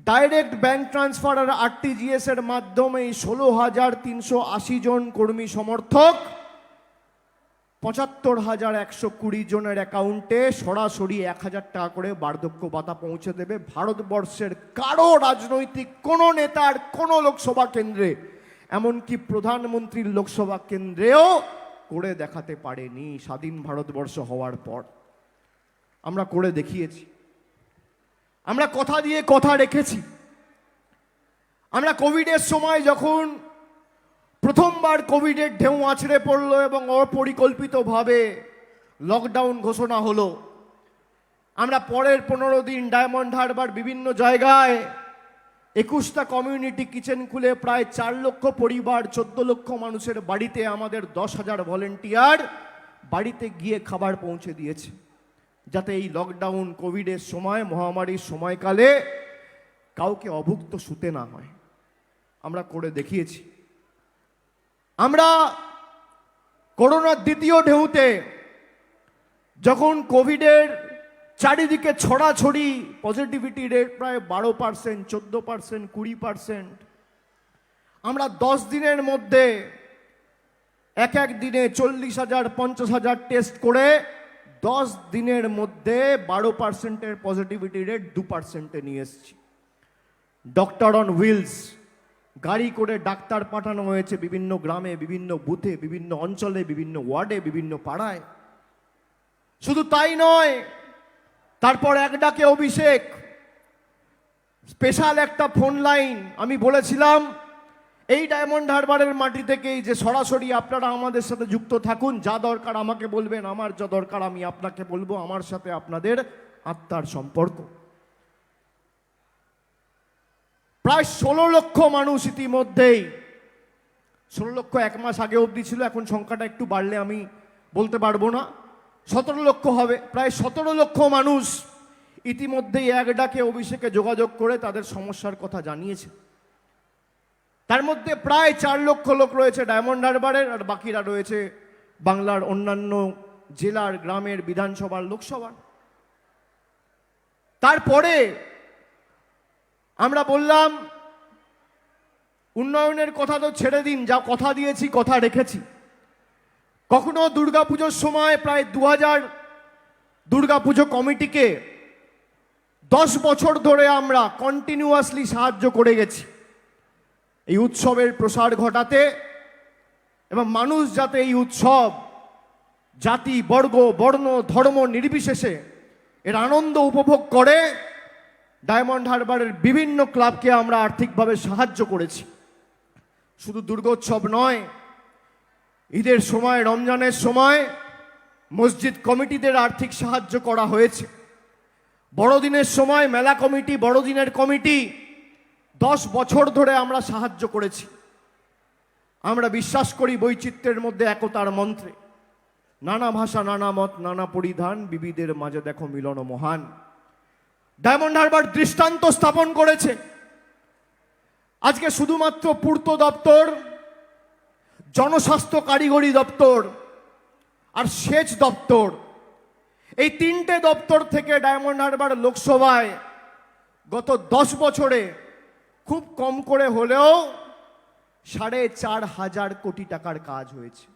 ডাইরেক্ট ব্যাংক ট্রান্সফার আর আরটিজিএস এর মাধ্যমে 16,380 জন কর্মী সমর্থক 75,120 জনের অ্যাকাউন্টে সরাসরি 1,000 টাকা করে বার্ধক্য ভাতা পৌঁছে দেবে। ভারতবর্ষের কারো রাজনৈতিক কোনো নেতার কোনো লোকসভা কেন্দ্রে, এমনকি প্রধানমন্ত্রীর লোকসভা কেন্দ্রেও করে দেখাতে পারেনি স্বাধীন ভারতবর্ষ হওয়ার পর। আমরা করে দেখিয়েছি, আমরা কথা দিয়ে কথা রেখেছি। আমরা কোভিডের সময় যখন প্রথমবার কোভিডের ঢেউ আছড়ে পড়লো এবং অপরিকল্পিতভাবে লকডাউন ঘোষণা হলো, আমরা পরের 15 দিন ডায়মন্ড হারবার বিভিন্ন জায়গায় 21টা কমিউনিটি কিচেন খুলে প্রায় 4 লক্ষ পরিবার, 14 লক্ষ মানুষের বাড়িতে আমাদের 10,000 ভলেন্টিয়ার বাড়িতে গিয়ে খাবার পৌঁছে দিয়েছে, যাতে এই লকডাউন কোভিডের সময়, মহামারীর সময়কালে কাউকে অভুক্ত শুতে না হয়। আমরা করে দেখিয়েছি। আমরা করোনার দ্বিতীয় ঢেউতে যখন কোভিডের চারিদিকে ছড়াছড়ি, পজিটিভিটি রেট প্রায় 12%, 14%, 20%, আমরা 10 দিনের মধ্যে এক দিনে 40,000, 50,000 টেস্ট করে 10 দিনের মধ্যে 12%-এর পজিটিভিটি রেট 2%-এ নিয়ে এসেছি। ডক্টর অন হুইলস, গাড়ি করে ডাক্তার পাঠানো হয়েছে বিভিন্ন গ্রামে, বিভিন্ন বুথে, বিভিন্ন অঞ্চলে, বিভিন্ন ওয়ার্ডে, বিভিন্ন পাড়ায়। শুধু তাই নয়, তারপর এক ডাকে অভিষেক, স্পেশাল একটা ফোন লাইন। আমি বলেছিলাম এই ডায়মন্ড হারবারের মাটি থেকেই যে সরাসরি আপনারা আমাদের সাথে যুক্ত থাকুন, যা দরকার আমাকে বলবেন, আমার যা দরকার আমি আপনাকে বলবো, আমার সাথে আপনাদের আত্মার সম্পর্ক। প্রায় 16 লক্ষ মানুষ ইতিমধ্যেই, 16 লক্ষ 1 মাস আগে অবধি ছিল, এখন সংখ্যাটা একটু বাড়লে আমি বলতে পারবো না, 17 লক্ষ হবে। প্রায় 17 লক্ষ মানুষ ইতিমধ্যেই এক ডাকে অভিষেকে যোগাযোগ করে তাদের সমস্যার কথা জানিয়েছে। তার মধ্যে প্রায় 4 লক্ষ লোক রয়েছে ডায়মন্ড হারবারের, আর বাকিরা রয়েছে বাংলার অন্যান্য জেলার, গ্রামের, বিধানসভার, লোকসভার। তারপরে আমরা বললাম উন্নয়নের কথা তো ছেড়ে দিন, যা কথা দিয়েছি কথা রেখেছি। কখনো দুর্গাপুজোর সময় প্রায় 2000 দুর্গাপুজো কমিটিকে 10 বছর ধরে আমরা কন্টিনিউয়াসলি সাহায্য করে গেছি এই উৎসবের প্রসার ঘটাতে, এবং মানুষ যাতে এই উৎসব জাতি, বর্গ, বর্ণ, ধর্ম নির্বিশেষে এর আনন্দ উপভোগ করে, ডায়মন্ড হারবারের বিভিন্ন ক্লাবকে আমরা আর্থিকভাবে সাহায্য করেছি। শুধু দুর্গোৎসব নয়, ঈদের সময়, রমজানের সময় মসজিদ কমিটিদের আর্থিক সাহায্য করা হয়েছে। বড়দিনের সময় মেলা কমিটি, বড়দিনের কমিটি 10 বছর ধরে আমরা সাহায্য করেছি। আমরা বিশ্বাস করি বৈচিত্র্যের মধ্যে একতার মন্ত্রে। নানা ভাষা, নানা মত, নানা পরিধান, বিবিধের মাঝে দেখো মিলন মহান। ডায়মন্ড হারবার দৃষ্টান্ত স্থাপন করেছে। আজকে শুধুমাত্র পূর্ত দপ্তর, জনস্বাস্থ্য কারিগরি দপ্তর আর সেচ দপ্তর, এই 3টে দপ্তর থেকে ডায়মন্ড হারবার লোকসভায় গত 10 বছরে খুব কম করে হলেও 4,500 কোটি টাকার কাজ হয়েছে।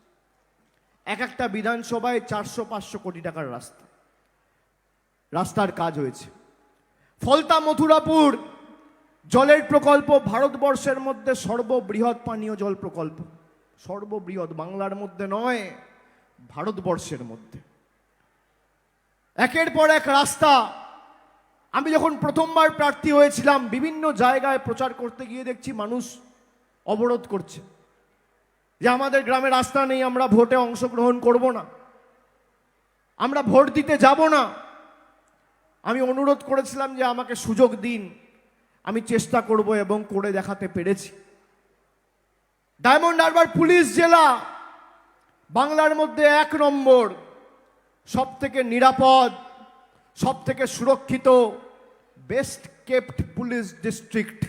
একটা বিধানসভায় 400-500 কোটি টাকার রাস্তার কাজ হয়েছে। ফলতা মথুরাপুর জলের প্রকল্প ভারতবর্ষের মধ্যে সর্ববৃহৎ পানীয় জল প্রকল্প, সর্ববৃহৎ, বাংলার মধ্যে নয়, ভারতবর্ষের মধ্যে। একের পর এক রাস্তা। আমি যখন প্রথমবার প্রার্থী হয়েছিলাম, বিভিন্ন জায়গায় প্রচার করতে গিয়ে দেখছি মানুষ অবরোধ করছে যে আমাদের গ্রামে রাস্তা নেই, আমরা ভোটে অংশগ্রহণ করব না, আমরা ভোট দিতে যাব না। আমি অনুরোধ করেছিলাম যে আমাকে সুযোগ দিন, আমি চেষ্টা করব, এবং করে দেখাতে পেরেছি। ডায়মন্ড হারবার পুলিশ জেলা বাংলার মধ্যে 1 নম্বর, সব থেকে নিরাপদ, সব থেকে সুরক্ষিত, বেস্ট কেপ্ট পুলিশ ডিস্ট্রিক্ট,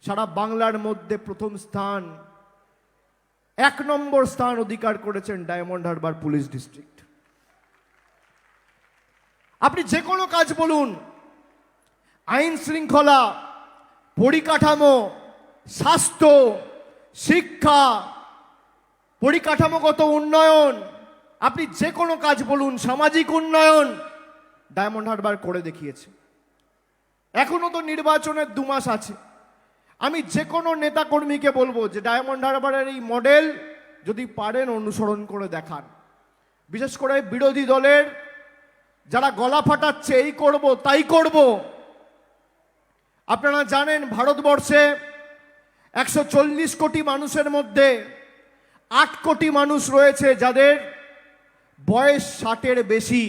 সারা বাংলার মধ্যে প্রথম স্থান, 1 নম্বর স্থান অধিকার করেছেন ডায়মন্ড হারবার পুলিশ ডিস্ট্রিক্ট। আপনি যে কোনো কাজ বলুন, আইন শৃঙ্খলা, পরিকাঠামো, স্বাস্থ্য, শিক্ষা, পরিকাঠামোগত উন্নয়ন, আপনি যে কোনো কাজ বলুন, সামাজিক উন্নয়ন ডায়মন্ড হারবার করে দেখিয়েছে। এখনো তো নির্বাচনের 2 মাস আছে। আমি যে কোনো নেতা কর্মীকে বলবো যে ডায়মন্ড হারবারের এই মডেল যদি পারেন অনুসরণ করে দেখান। বিশেষ করে বিরোধী দলের যারা গলা ফাটাচ্ছে এই করব তাই করব, আপনারা জানেন ভারতবর্ষে 140 কোটি মানুষের মধ্যে 8 কোটি মানুষ রয়েছে যাদের বয়স 60-এর বেশি,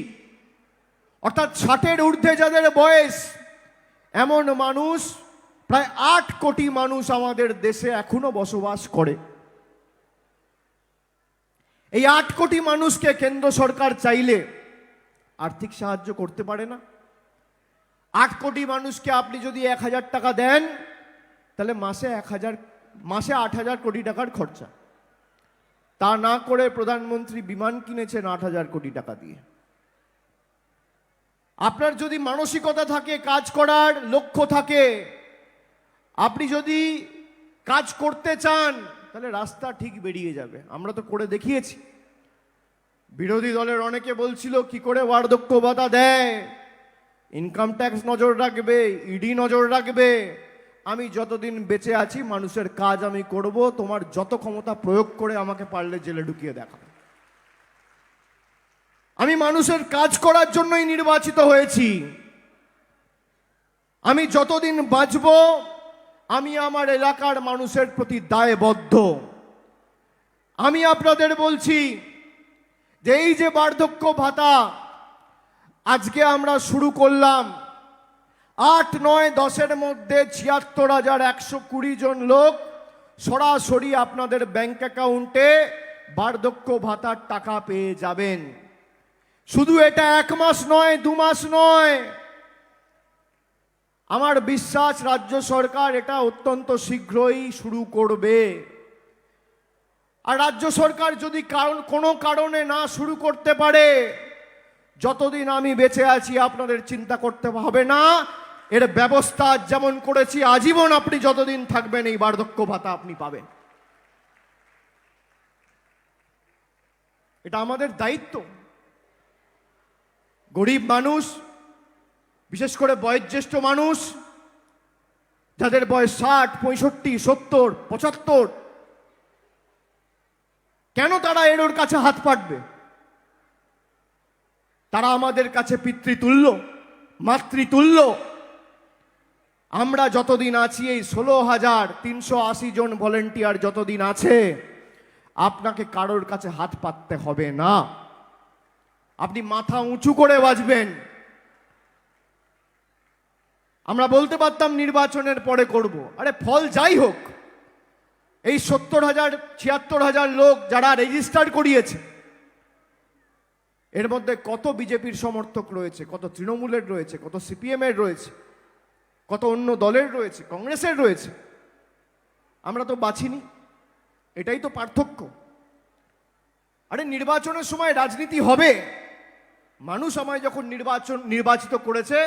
অর্থাৎ 60-এর ঊর্ধ্বে যাদের বয়স, এমন মানুষ প্রায় 8 কোটি মানুষ আমাদের দেশে এখনো বসবাস করে। এই 8 কোটি মানুষকে কেন্দ্র সরকার চাইলে আর্থিক সাহায্য করতে পারে না? 8 কোটি মানুষকে আপনি যদি 1000 টাকা দেন, তাহলে মাসে 8,000 কোটি টাকার খরচা। তা না করে প্রধানমন্ত্রী বিমান কিনেছেন 8,000 কোটি টাকা দিয়ে। আপনার যদি মানসিকতা থাকে, কাজ করার লক্ষ্য থাকে, আপনি যদি কাজ করতে চান, তাহলে রাস্তা ঠিক বেরিয়ে যাবে। আমরা তো করে দেখিয়েছি। বিরোধী দলের অনেকে বলছিল কি করে বার্ধক্য ভাতা দেয়, ইনকাম ট্যাক্স নজর রাখবে, ইডি নজর রাখবে। আমি যতদিন বেঁচে আছি মানুষের কাজ আমি করব, তোমার যত ক্ষমতা প্রয়োগ করে আমাকে পারলে জেলে ঢুকিয়ে দেখাবে। আমি মানুষের কাজ করার জন্যই নির্বাচিত হয়েছি। আমি যতদিন বাঁচব আমি আমার এলাকার মানুষের প্রতি দায়বদ্ধ। আমি আপনাদের বলছি যে এই যে বার্ধক্য ভাতা আজকে আমরা শুরু করলাম, 8, 9, 10-এর মধ্যে 76,120 জন লোক সরাসরি আপনাদের ব্যাংক অ্যাকাউন্টে বার্ধক্য ভাতার টাকা পেয়ে যাবেন। শুধু এটা 1 মাস নয়, 2 মাস নয়, আমার বিশ্বাস রাজ্য সরকার এটা অত্যন্ত শীঘ্রই শুরু করবে। আর রাজ্য সরকার যদি কোনো কারণে না শুরু করতে পারে, যতদিন আমি বেঁচে আছি আপনাদের চিন্তা করতে হবে না, এর ব্যবস্থা যেমন করেছি আজীবন আপনি যতদিন থাকবেন এই বার্ধক্য ভাতা আপনি পাবেন। এটা আমাদের দায়িত্ব। গরিব মানুষ, বিশেষ করে বয়োজ্যেষ্ঠ মানুষ যাদের বয়স 60, 65, 70, 75, কেন তারা এর কাছে হাত পাতবে? তারা আমাদের কাছে পিতৃতুল্য, মাতৃতুল্য। আমরা যতদিন আছি, এই 16,380 জন ভলেন্টিয়ার যতদিন আছে, আপনাকে কারোর কাছে হাত পাততে হবে না। আপনি মাথা উঁচু করে বাঁচবেন। আমরা বলতে পারতাম নির্বাচনের পরে করব, আরে ফল যাই হোক, এই 70,000, 76,000 লোক যারা রেজিস্টার করিয়েছে, এর মধ্যে কত বিজেপির সমর্থক রয়েছে, কত তৃণমূলের রয়েছে, কত সিপিএমের রয়েছে, কত অন্য দলের রয়েছে, কংগ্রেসের রয়েছে। আমরা তো বাছিনি, এটাই তো পার্থক্য। আরে নির্বাচনের সময় রাজনীতি হবে। মানুষ আমায় যখন নির্বাচিত করেছে,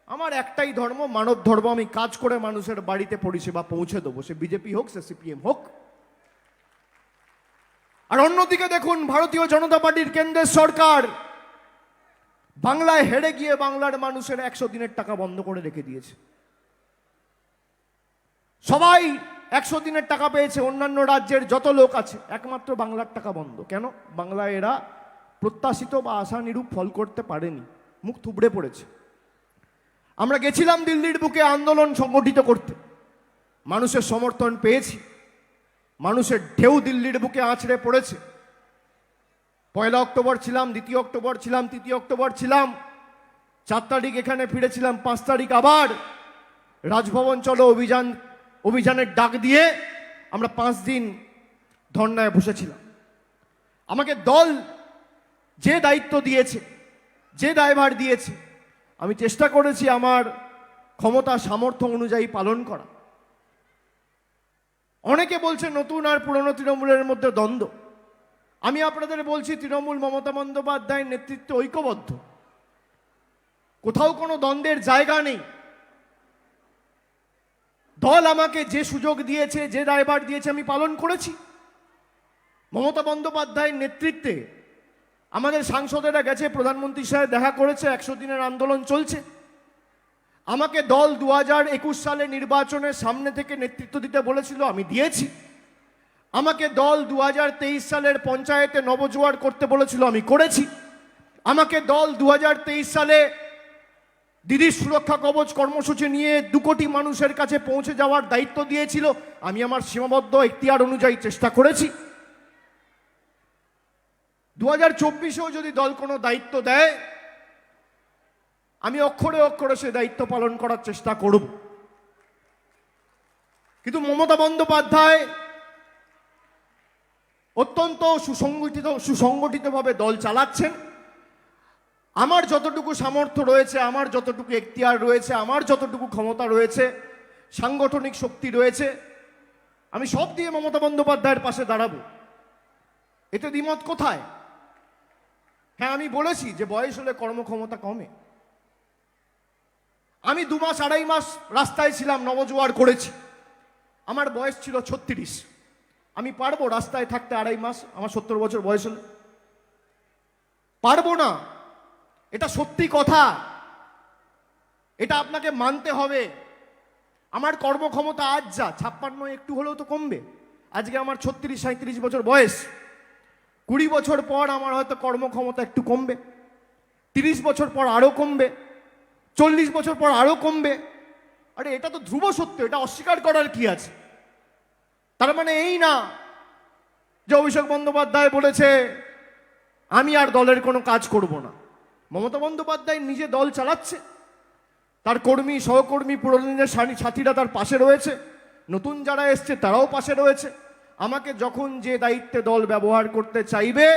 আমার একটাই ধর্ম, মানব ধর্ম। আমি কাজ করে মানুষের বাড়িতে পরিষেবা পৌঁছে দেবো, সে বিজেপি হোক, সে সিপিএম হোক। আর অন্যদিকে দেখুন, ভারতীয় জনতা পার্টির কেন্দ্রের সরকার বাংলায় হেরে গিয়ে বাংলার মানুষের 100 দিনের টাকা বন্ধ করে রেখে দিয়েছে। সবাই 100 দিনের টাকা পেয়েছে, অন্যান্য রাজ্যের যত লোক আছে, একমাত্র বাংলার টাকা বন্ধ। কেন? বাংলায় এরা প্রত্যাশিত বা আশানুরূপ ফল করতে পারেনি, মুখ থুবড়ে পড়েছে। আমরা গেছিলাম দিল্লির বুকে আন্দোলন সংগঠিত করতে, মানুষের সমর্থন পেয়েছি, মানুষের ঢেউ দিল্লির বুকে আছড়ে পড়েছে। 1 অক্টোবর ছিলাম, 2 অক্টোবর ছিলাম, 3 অক্টোবর ছিলাম, 4 তারিখ এখানে ফিরেছিলাম, 5 তারিখ আবার রাজভবন চলো অভিযানের ডাক দিয়ে আমরা 5 দিন ধর্নায় বসেছিলাম। আমাকে দল যে দায়িত্ব দিয়েছে, যে দায়ভার দিয়েছে, আমি চেষ্টা করেছি আমার ক্ষমতা সামর্থ্য অনুযায়ী পালন করা। অনেকে বলছে নতুন আর পুরনো তৃণমূলের মধ্যে দ্বন্দ্ব। আমি আপনাদের বলছি, তৃণমূল মমতা বন্দ্যোপাধ্যায়ের নেতৃত্বে ঐক্যবদ্ধ, কোথাও কোনো দ্বন্দ্বের জায়গা নেই। দল আমাকে যে সুযোগ দিয়েছে, যে দায়ভার দিয়েছে, আমি পালন করেছি। মমতা বন্দ্যোপাধ্যায়ের নেতৃত্বে আমাদের সাংসদেরা গেছে, প্রধানমন্ত্রীর সাথে দেখা করেছে, 100 দিনের আন্দোলন চলছে। আমাকে দল 2021 সালে নির্বাচনের সামনে থেকে নেতৃত্ব দিতে বলেছিল, আমি দিয়েছি। আমাকে দল 2023 সালের পঞ্চায়েতে নবজোয়ার করতে বলেছিল, আমি করেছি। আমাকে দল 2023 সালে দিদির সুরক্ষা কবচ কর্মসূচি নিয়ে 2 কোটি মানুষের কাছে পৌঁছে যাওয়ার দায়িত্ব দিয়েছিল, আমি আমার সীমাবদ্ধ এখতিয়ার অনুযায়ী চেষ্টা করেছি। 2024-এও যদি দল কোনো দায়িত্ব দেয়, আমি অক্ষরে অক্ষরে সে দায়িত্ব পালন করার চেষ্টা করব। কিন্তু মমতা বন্দ্যোপাধ্যায় অত্যন্ত সুসংগঠিতভাবে দল চালাচ্ছেন। আমার যতটুকু সামর্থ্য রয়েছে, আমার যতটুকু এখতিয়ার রয়েছে, আমার যতটুকু ক্ষমতা রয়েছে, সাংগঠনিক শক্তি রয়েছে, আমি সব দিয়ে মমতা বন্দ্যোপাধ্যায়ের পাশে দাঁড়াবো। এতে দ্বিমত কোথায়? হ্যাঁ, আমি বলেছি যে বয়স হলে কর্মক্ষমতা কমে। আমি 2 মাস 2.5 মাস রাস্তায় ছিলাম, নবজোয়ার করেছি। আমার বয়স ছিল 36। আমি পারবো রাস্তায় থাকতে 2.5 মাস? আমার 70 বছর বয়স হলে পারবো না। এটা সত্যি কথা, এটা আপনাকে মানতে হবে। আমার কর্মক্ষমতা আজ যা 56, একটু হলেও তো কমবে। আজকে আমার 36-37 বছর বয়স। 20 বছর পর আমার হয়তো কর্মক্ষমতা একটু কমবে, 30 বছর পর আরো কমবে, 40 বছর পর আরো কমবে। আরে এটা তো ধ্রুব সত্য, এটা অস্বীকার করার কি আছে? তার মানে এই না যে অভিষেক বন্দ্যোপাধ্যায় বলেছে আমি আর দলের কোনো কাজ করব না। মমতা বন্দ্যোপাধ্যায় নিজে দল চালাচ্ছে, তার কর্মী সহকর্মী পুরোদিনের সাথীরা তার পাশে রয়েছে, নতুন যারা এসছে তারাও পাশে রয়েছে। আমাকে যখন যে দায়িত্বে দল ব্যবহার করতে চাইবে,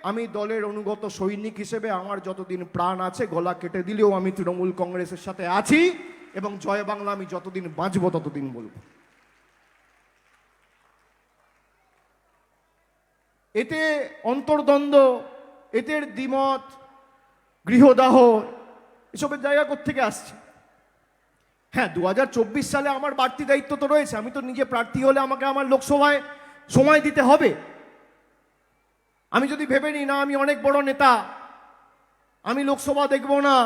আমি দলের অনুগত সৈনিক হিসেবে আমার যতদিন প্রাণ আছে, গলা কেটে দিলেও আমি তৃণমূল কংগ্রেসের সাথে আছি, এবং জয় বাংলা আমি যতদিন বাঁচবো ততদিন বলবো। এতে অন্তর্দ্বন্দ্ব, এতে দ্বিমত, গৃহদাহ, এসবের জায়গা কোত্থেকে আসছে? হ্যাঁ, 2024 সালে আমার বাড়তি দায়িত্ব তো রয়েছে। আমি তো নিজে প্রার্থী হলে আমাকে আমার লোকসভায় সময় দিতে হবে। আমি যদি ভেবে নিই না আমি অনেক বড় নেতা, আমি লোকসভা দেখব না,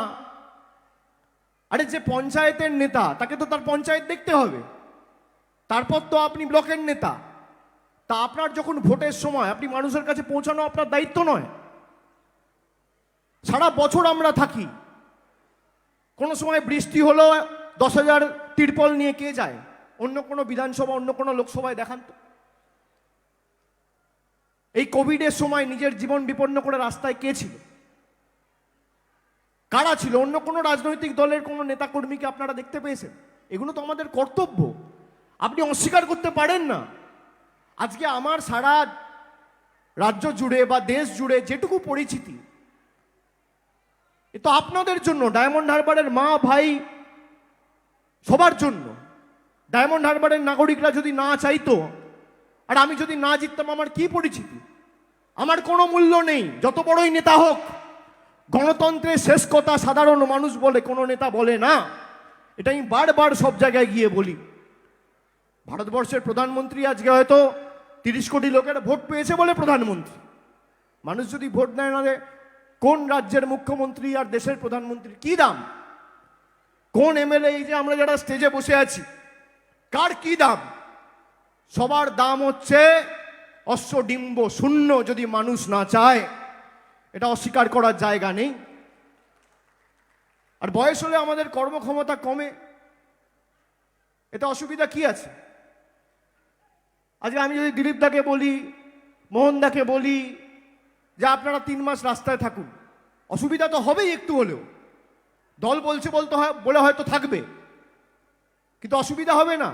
আরে যে পঞ্চায়েতের নেতা তাকে তো তার পঞ্চায়েত দেখতে হবে, তারপর তো আপনি ব্লকের নেতা। তা আপনার যখন ভোটের সময়, আপনি মানুষের কাছে পৌঁছানো আপনার দায়িত্ব নয়? সারা বছর আমরা থাকি, কোনো সময় বৃষ্টি হলো 10,000 তিরপল নিয়ে কে যায়? অন্য কোনো বিধানসভা, অন্য কোনো লোকসভায় দেখান তো। এই কোভিডের সময় নিজের জীবন বিপন্ন করে রাস্তায় কে ছিল? কারা ছিল? অন্য কোনো রাজনৈতিক দলের কোনো নেতাকর্মীকে আপনারা দেখতে পেয়েছেন? এগুলো তো আমাদের কর্তব্য, আপনি অস্বীকার করতে পারেন না। আজকে আমার সারা রাজ্য জুড়ে বা দেশ জুড়ে যেটুকু পরিচিতি, এ তো আপনাদের জন্য, ডায়মন্ড হারবারের মা ভাই সবার জন্য। ডায়মন্ড হারবারের নাগরিকরা যদি না চাইতো, আর আমি যদি না জিততাম, আমার কি পরিচিতি? আমার কোনো মূল্য নেই, যত বড়ই নেতা হোক। গণতন্ত্রের শেষ কথা সাধারণ মানুষ বলে, কোনো নেতা বলে না। এটা আমি বারবার সব জায়গায় গিয়ে বলি। ভারতবর্ষের প্রধানমন্ত্রী আজকে হয়তো 30 কোটি লোকের ভোট পেয়েছে বলে প্রধানমন্ত্রী। মানুষ যদি ভোট দেয় না, কোন রাজ্যের মুখ্যমন্ত্রী আর দেশের প্রধানমন্ত্রীর কি দাম? কোন এমএলএ, এই যে আমরা যারা স্টেজে বসে আছি, কার কি দাম? সবার দাম হচ্ছে অশ্বডিম্ব শূন্য, যদি মানুষ না চায়। এটা অস্বীকার করার জায়গা নেই। আর বয়স হলে আমাদের কর্মক্ষমতা কমে, এতে অসুবিধা কি আছে? আজকে আমি যদি দিলীপ দাকে বলি, মোহন দাকে বলি যে আপনারা 3 মাস রাস্তায় থাকুন, অসুবিধা তো হবেই একটু হলেও। দল বলছে বলে হয়তো থাকবে, কিন্তু অসুবিধা হবে না।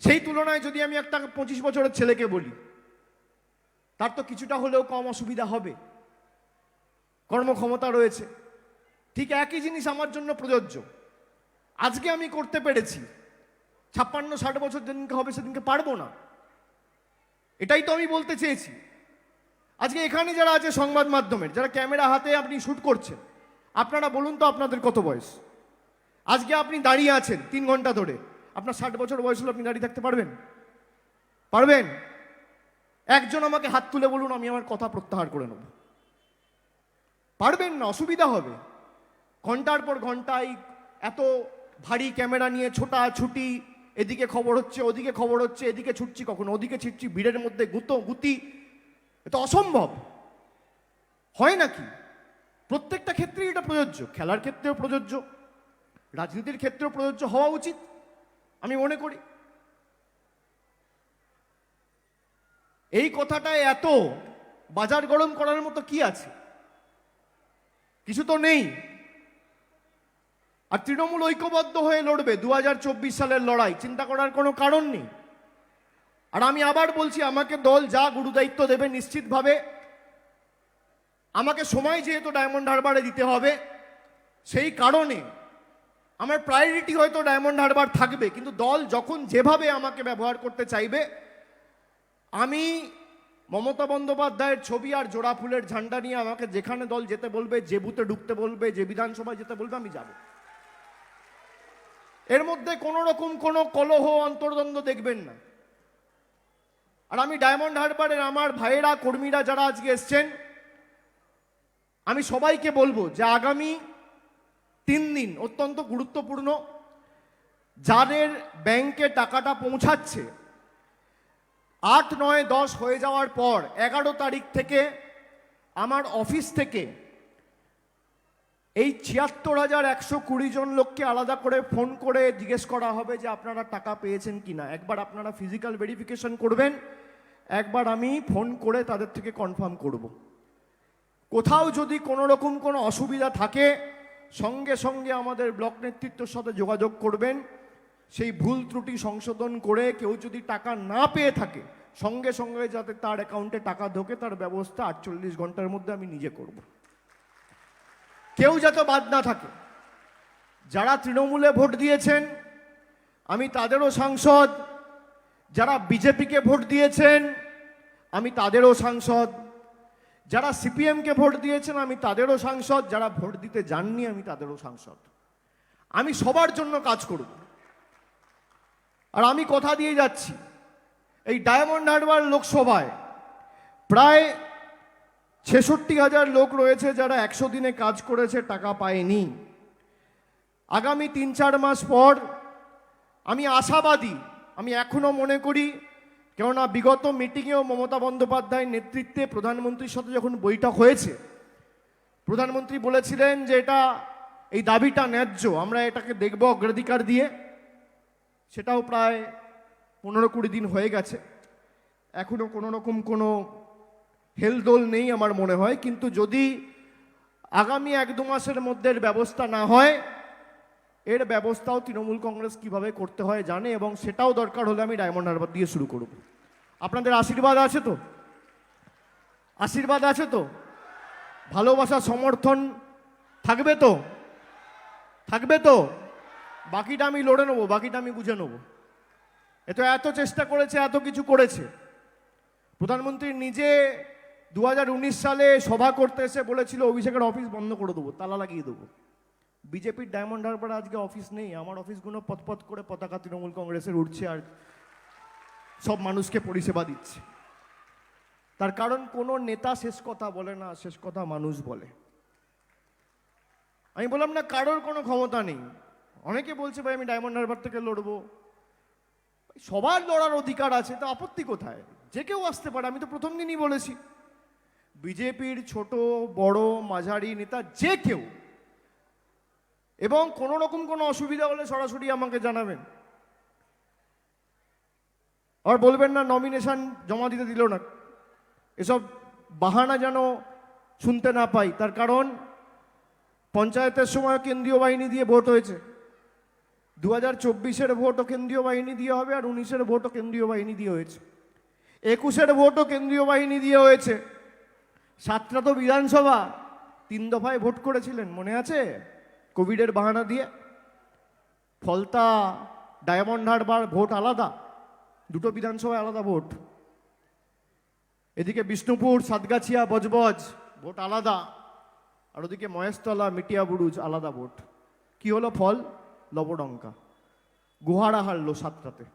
সেই তুলনায় যদি আমি একটা 25 বছরের ছেলেকে বলি, তার তো কিছুটা হলেও কম অসুবিধা হবে, কর্মক্ষমতা রয়েছে। ঠিক একই জিনিস আমার জন্য প্রযোজ্য। আজকে আমি করতে পেরেছি, 56-60 বছর যেদিনকে হবে সেদিনকে পারবো না। এটাই তো আমি বলতে চেয়েছি। আজকে এখানে যারা আছে সংবাদ মাধ্যমের, যারা ক্যামেরা হাতে আপনি শ্যুট করছেন, আপনারা বলুন তো আপনাদের কত বয়স? আজকে আপনি দাঁড়িয়ে আছেন 3 ঘন্টা ধরে, আপনার 60 বছর বয়স হলে আপনি দাঁড়িয়ে থাকতে পারবেন? পারবেন? একজন আমাকে হাত তুলে বলুন, আমি আমার কথা প্রত্যাহার করে নেব। পারবেন না, অসুবিধা হবে। ঘন্টার পর ঘন্টায় এত ভারী ক্যামেরা নিয়ে ছোটাছুটি, এদিকে খবর হচ্ছে, ওদিকে খবর হচ্ছে, এদিকে ছুটছি, কখনো ওদিকে ছিটছি, ভিড়ের মধ্যে গুতি, এটা অসম্ভব। হয় নাকি? প্রত্যেকটা ক্ষেত্রেই এটা প্রযোজ্য, খেলার ক্ষেত্রেও প্রযোজ্য, রাজনীতির ক্ষেত্রেও প্রযোজ্য হওয়া উচিত আমি মনে করি। এই কথাটায় এত বাজার গরম করার মতো কি আছে? কিছু তো নেই। আর তৃণমূল ঐক্যবদ্ধ হয়ে লড়বে 2024 সালের লড়াই, চিন্তা করার কোনো কারণ নেই। আর আমি আবার বলছি, আমাকে দল যা গুরুদায়িত্ব দেবে নিশ্চিতভাবে, আমাকে সময় যেহেতু ডায়মন্ড হারবারে দিতে হবে, সেই কারণে আমার প্রায়োরিটি হয়তো ডায়মন্ড হারবার থাকবে, কিন্তু দল যখন যেভাবে আমাকে ব্যবহার করতে চাইবে, আমি মমতা বন্দ্যোপাধ্যায়ের ছবি আর জোড়া ফুলের ঝান্ডা নিয়ে আমাকে যেখানে দল যেতে বলবে, যে বুথে ঢুকতে বলবে, যে বিধানসভায় যেতে বলবে, আমি যাব। এর মধ্যে কোনো রকম কোনো কলহ অন্তর্দ্বন্দ্ব দেখবেন না। আর আমি ডায়মন্ড হারবারের আমার ভাইয়েরা, কর্মীরা যারা আজকে এসছেন, আমি সবাইকে বলবো যে আগামী 3 দিন অত্যন্ত গুরুত্বপূর্ণ। যাদের ব্যাংকে টাকাটা পৌঁছাচ্ছে, 8, 9, 10 হয়ে যাওয়ার পর 11 তারিখ থেকে আমার অফিস থেকে এই 76,120 জন লোককে আলাদা করে ফোন করে জিজ্ঞেস করা হবে যে আপনারা টাকা পেয়েছেন কিনা। একবার আপনারা ফিজিক্যাল ভেরিফিকেশন করবেন, একবার আমি ফোন করে তাদের থেকে কনফার্ম করব। কোথাও যদি কোনো রকম কোনো অসুবিধা থাকে, সঙ্গে সঙ্গে আমাদের ব্লক নেতৃত্বের সাথে যোগাযোগ করবেন। সেই ভুল ত্রুটি সংশোধন করে কেউ যদি টাকা না পেয়ে থাকে, সঙ্গে সঙ্গে যাতে তার অ্যাকাউন্টে টাকা ঢোকে তার ব্যবস্থা 48 ঘন্টার মধ্যে আমি নিজে করব। কেউ যাতে বাদ না থাকে। যারা তৃণমূলে ভোট দিয়েছেন আমি তাদেরও সাংসদ, যারা বিজেপিকে ভোট দিয়েছেন আমি তাদেরও সাংসদ, যারা সিপিএমকে ভোট দিয়েছেন আমি তাদেরও সাংসদ, যারা ভোট দিতে যাননি আমি তাদেরও সাংসদ। আমি সবার জন্য কাজ করব। আর আমি কথা দিয়ে যাচ্ছি, এই ডায়মন্ড হারবার লোকসভায় প্রায় 66,000 লোক রয়েছে যারা 100 দিনে কাজ করেছে, টাকা পায়নি। আগামী 3-4 মাস পর আমি আশাবাদী, আমি এখনো মনে করি, কেননা বিগত মিটিংয়েও মমতা বন্দ্যোপাধ্যায়ের নেতৃত্বে প্রধানমন্ত্রীর সাথে যখন বৈঠক হয়েছে, প্রধানমন্ত্রী বলেছিলেন যে এই দাবিটা ন্যায্য, আমরা এটাকে দেখব অগ্রাধিকার দিয়ে। সেটাও প্রায় 15-20 দিন হয়ে গেছে, এখনো কোনো রকম কোনো হেলদোল নেই আমার মনে হয়। কিন্তু যদি আগামী 1-2 মাসের মধ্যে ব্যবস্থা না হয়, এর ব্যবস্থাও তৃণমূল কংগ্রেস কিভাবে করতে হয় জানে, এবং সেটাও দরকার হলে আমি ডায়মন্ড হারবার দিয়ে শুরু করব। আপনাদের আশীর্বাদ আছে তো? আশীর্বাদ আছে তো? ভালোবাসা সমর্থন থাকবে তো? থাকবে তো? বাকিটা আমি লড়ে নেবো, বাকিটা আমি বুঝে নেবো। এত চেষ্টা করেছে, এত কিছু করেছে। প্রধানমন্ত্রী নিজে 2019 সালে সভা করতে এসে বলেছিল অভিষেকের অফিস বন্ধ করে দেবো, তালা লাগিয়ে দেবো। বিজেপির ডায়মন্ড হারবার আজকে অফিস নেই, আমার অফিসগুলো পথ করে পতাকা তৃণমূল কংগ্রেসের উঠছে আর সব মানুষকে পরিষেবা দিচ্ছে। তার কারণ কোনো নেতা শেষ কথা বলে না, শেষ কথা মানুষ বলে। আমি বললাম না কারোর কোনো ক্ষমতা নেই। অনেকে বলছে ভাই আমি ডায়মন্ড হারবার থেকে লড়বো, সবার লড়ার অধিকার আছে, তা আপত্তি কোথায়? যে কেউ আসতে পারে। আমি তো প্রথম দিনই বলেছি, বিজেপির ছোট বড় মাঝারি নেতা যে কেউ, এবং কোনো রকম কোনো অসুবিধা হলে সরাসরি আমাকে জানাবেন। আর বলবেন না নমিনেশন জমা দিতে দিল না, এসব বাহানা যেন শুনতে না পাই। তার কারণ পঞ্চায়েতের সময় কেন্দ্রীয় বাহিনী দিয়ে ভোট হয়েছে, 2024-এর ভোটও কেন্দ্রীয় বাহিনী দিয়ে হবে, আর 19-এর ভোটও কেন্দ্রীয় বাহিনী দিয়ে হয়েছে, 21-এর ভোটও কেন্দ্রীয় বাহিনী দিয়ে হয়েছে। 7টা তো বিধানসভা 3 দফায় ভোট করেছিলেন, মনে আছে? কোভিডের বাহানা দিয়ে। ফলতা ডায়মন্ড হারবার ভোট আলাদা, দুটো বিধানসভায় আলাদা ভোট। এদিকে বিষ্ণুপুর, সাতগাছিয়া, বজবজ ভোট আলাদা, আর ওদিকে মহেশতলা, মিটিয়া বুরুজ আলাদা ভোট। কি হলো ফল? লবডঙ্কা। গুহারা হারলো সাতটাতে।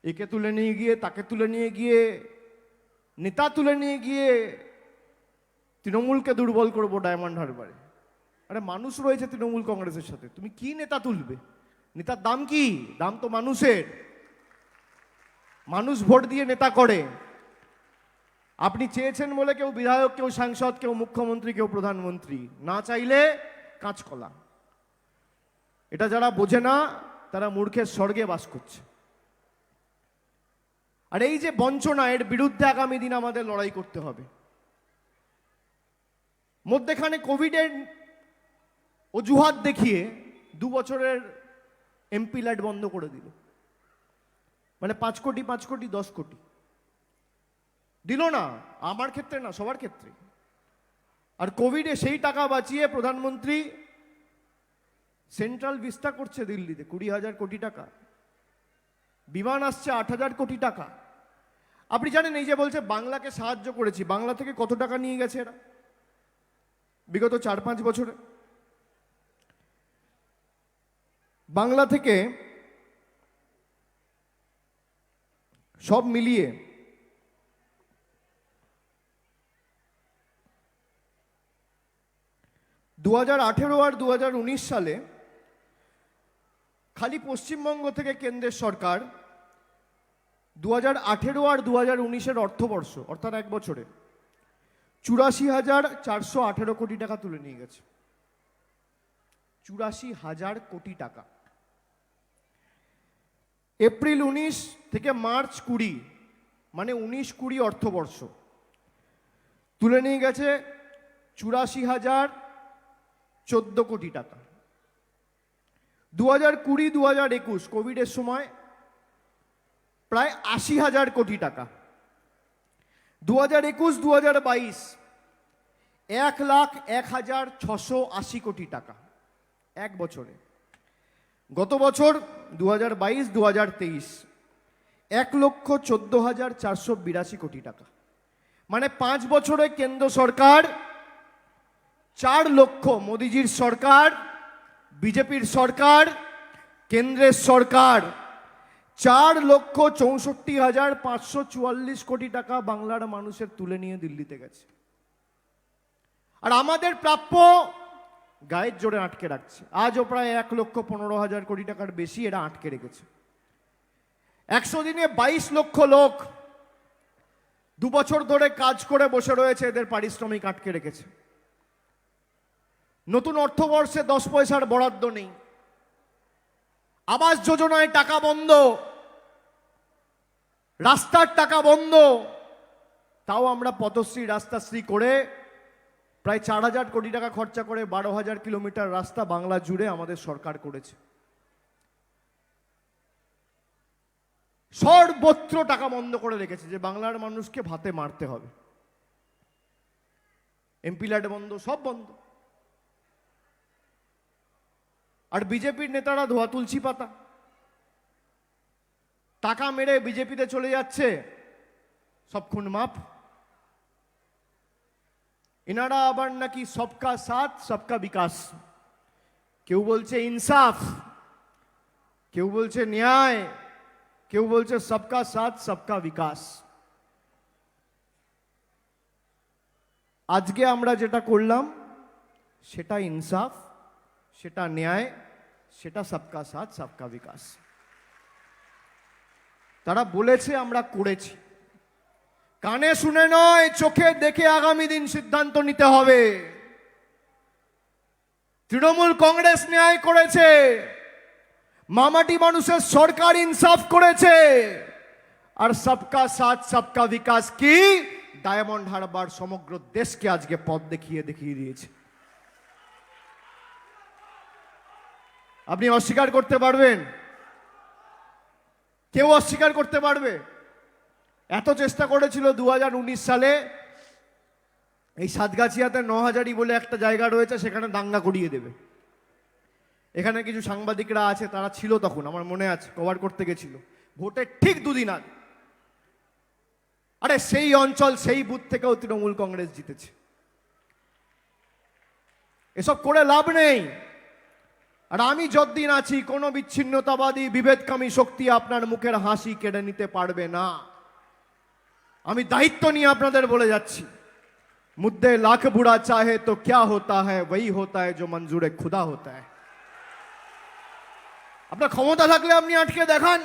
একে তুলে নিয়ে গিয়ে, তাকে তুলে নিয়ে গিয়ে, নেতা তুলে নিয়ে গিয়ে তৃণমূলকে দুর্বল করবো ডায়মন্ড হারবারে। আরে মানুষ রয়েছে তৃণমূল কংগ্রেসের সাথে, তুমি কি নেতা তুলবে? নেতার দাম কি? দাম তো মানুষের। মানুষ ভোট দিয়ে নেতা করে। আপনি চেয়েছেন বলে কেউ বিধায়ক, কেউ সাংসদ, কেউ মুখ্যমন্ত্রী, কেউ প্রধানমন্ত্রী, না চাইলে কাঁচকলা। এটা যারা বোঝে না তারা মূর্খের স্বর্গে বাস করছে। আর এই যে বঞ্চনা, এর বিরুদ্ধে আগামী দিন আমাদের লড়াই করতে হবে। মধ্যেখানে কোভিডের অজুহাত দেখিয়ে 2 বছরের এমপি ল্যাড বন্ধ করে দিল। মানে 5 কোটি 5 কোটি 10 কোটি দিল না, আমার ক্ষেত্রে না, সবার ক্ষেত্রে। আর কোভিডে সেই টাকা বাঁচিয়ে প্রধানমন্ত্রী সেন্ট্রাল ভিস্তা করছে দিল্লিতে 20,000 কোটি টাকা, বিমান আসছে 8,000 কোটি টাকা। আপনি জানেন এই যে বলছে বাংলাকে সাহায্য করেছি, বাংলা থেকে কত টাকা নিয়ে গেছে এরা বিগত 4-5 বছরে? বাংলা থেকে সব মিলিয়ে দু 2018 আর 2019 সালে খালি পশ্চিমবঙ্গ থেকে কেন্দ্রের সরকার 2018 আর 2019-এর অর্থবর্ষ, অর্থাৎ 1 বছরে 84,418 কোটি টাকা তুলে নিয়ে গেছে। 84,000 কোটি টাকা। এপ্রিল 19 থেকে মার্চ 20, মানে 19-20 অর্থবর্ষ তুলে নিয়ে গেছে 84,014 কোটি টাকা। 2020-2021 কোভিডের সময় প্রায় 80,000 কোটি টাকা। 2021-2022 1,01,680 কোটি টাকা 1 বছরে। গত বছর 2022-2023 1,14,482 কোটি টাকা। মানে 5 বছরে কেন্দ্র সরকার 4 লক্ষ, মোদিজির সরকার, বিজেপির সরকার, কেন্দ্রের সরকার 4,64,544 কোটি টাকা বাংলার মানুষের তুলে নিয়ে দিল্লিতে গেছে। আর আমাদের প্রাপ্য গায়ের জোরে আটকে রাখছে। আজও প্রায় 1,15,000 কোটি টাকার বেশি এরা আটকে রেখেছে। 100 দিনে 22 লক্ষ লোক 2 বছর ধরে কাজ করে বসে রয়েছে, এদের পারিশ্রমিক আটকে রেখেছে। নতুন অর্থবর্ষে 10 পয়সার বরাদ্দ নেই। আবাস যোজনায় টাকা বন্ধ, রাস্তার টাকা বন্ধ। তাও আমরা পথশ্রী, রাস্তাশ্রী করে প্রায় 4,000 কোটি টাকা খরচা করে 12,000 কিলোমিটার রাস্তা বাংলা জুড়ে আমাদের সরকার করেছে। সর্বত্র টাকা বন্ধ করে রেখেছে যে বাংলার মানুষকে ভাতে মারতে হবে। এমপি ল্যাড বন্ধ, সব বন্ধ। আর বিজেপির নেতারা ধোয়া তুলসী পাতা, টাকা মেরে বিজেপিতে চলে যাচ্ছে, সব খুন মাপ। এনারা আবার নাকি সবকা সাথ সবকা বিকাশ, কেউ বলছে ইনসাফ, কেউ বলছে ন্যায়, কেউ বলছে সবকা সাথ সবকা বিকাশ। আজকে আমরা যেটা করলাম সেটা ইনসাফ, সেটা ন্যায়, সেটা সবকা সাথ সবকা বিকাশ। তারা বলেছে, আমরা করেছি। কানে শুনে নয়, চোখে দেখে আগামী দিন সিদ্ধান্ত নিতে হবে। তৃণমূল কংগ্রেস ন্যায় করেছে, মামাটি মানুষের সরকার ইনসাফ করেছে, আর সবকা সাথ সবকা বিকাশ কি ডায়মন্ড হারবার সমগ্র দেশকে আজকে পথ দেখিয়ে দিয়েছে। আপনি অস্বীকার করতে পারবেন? কেউ অস্বীকার করতে পারবে? এত চেষ্টা করেছিল 2019 সালে এই সাতগাছিয়াতে 9,000 বলে একটা জায়গা রয়েছে, সেখানে দাঙ্গা করিয়ে দেবে। এখানে কিছু সাংবাদিকরা আছে, তারা ছিল তখন, আমার মনে আছে, কভার করতে গেছিল ভোটের ঠিক দুদিন আগে। আরে সেই অঞ্চল, সেই বুথ থেকেও তৃণমূল কংগ্রেস জিতেছে। এসব করে লাভ নেই। আর আমি যতদিন আছি, কোনো বিচ্ছিন্নতাবাদী বিভেদকামী শক্তি আপনার মুখের হাসি কেড়ে নিতে পারবে না। আমি দায়িত্ব নিয়ে আপনাদের বলে যাচ্ছি, মুদ্দে লাখ বুড়া চাহে তো ক্যা হোতা হ্যায়, ওই হোতা হ্যায় जो मंजूर खुदा होता है। আপনার ক্ষমতা থাকলে আপনি আটকে দেখান।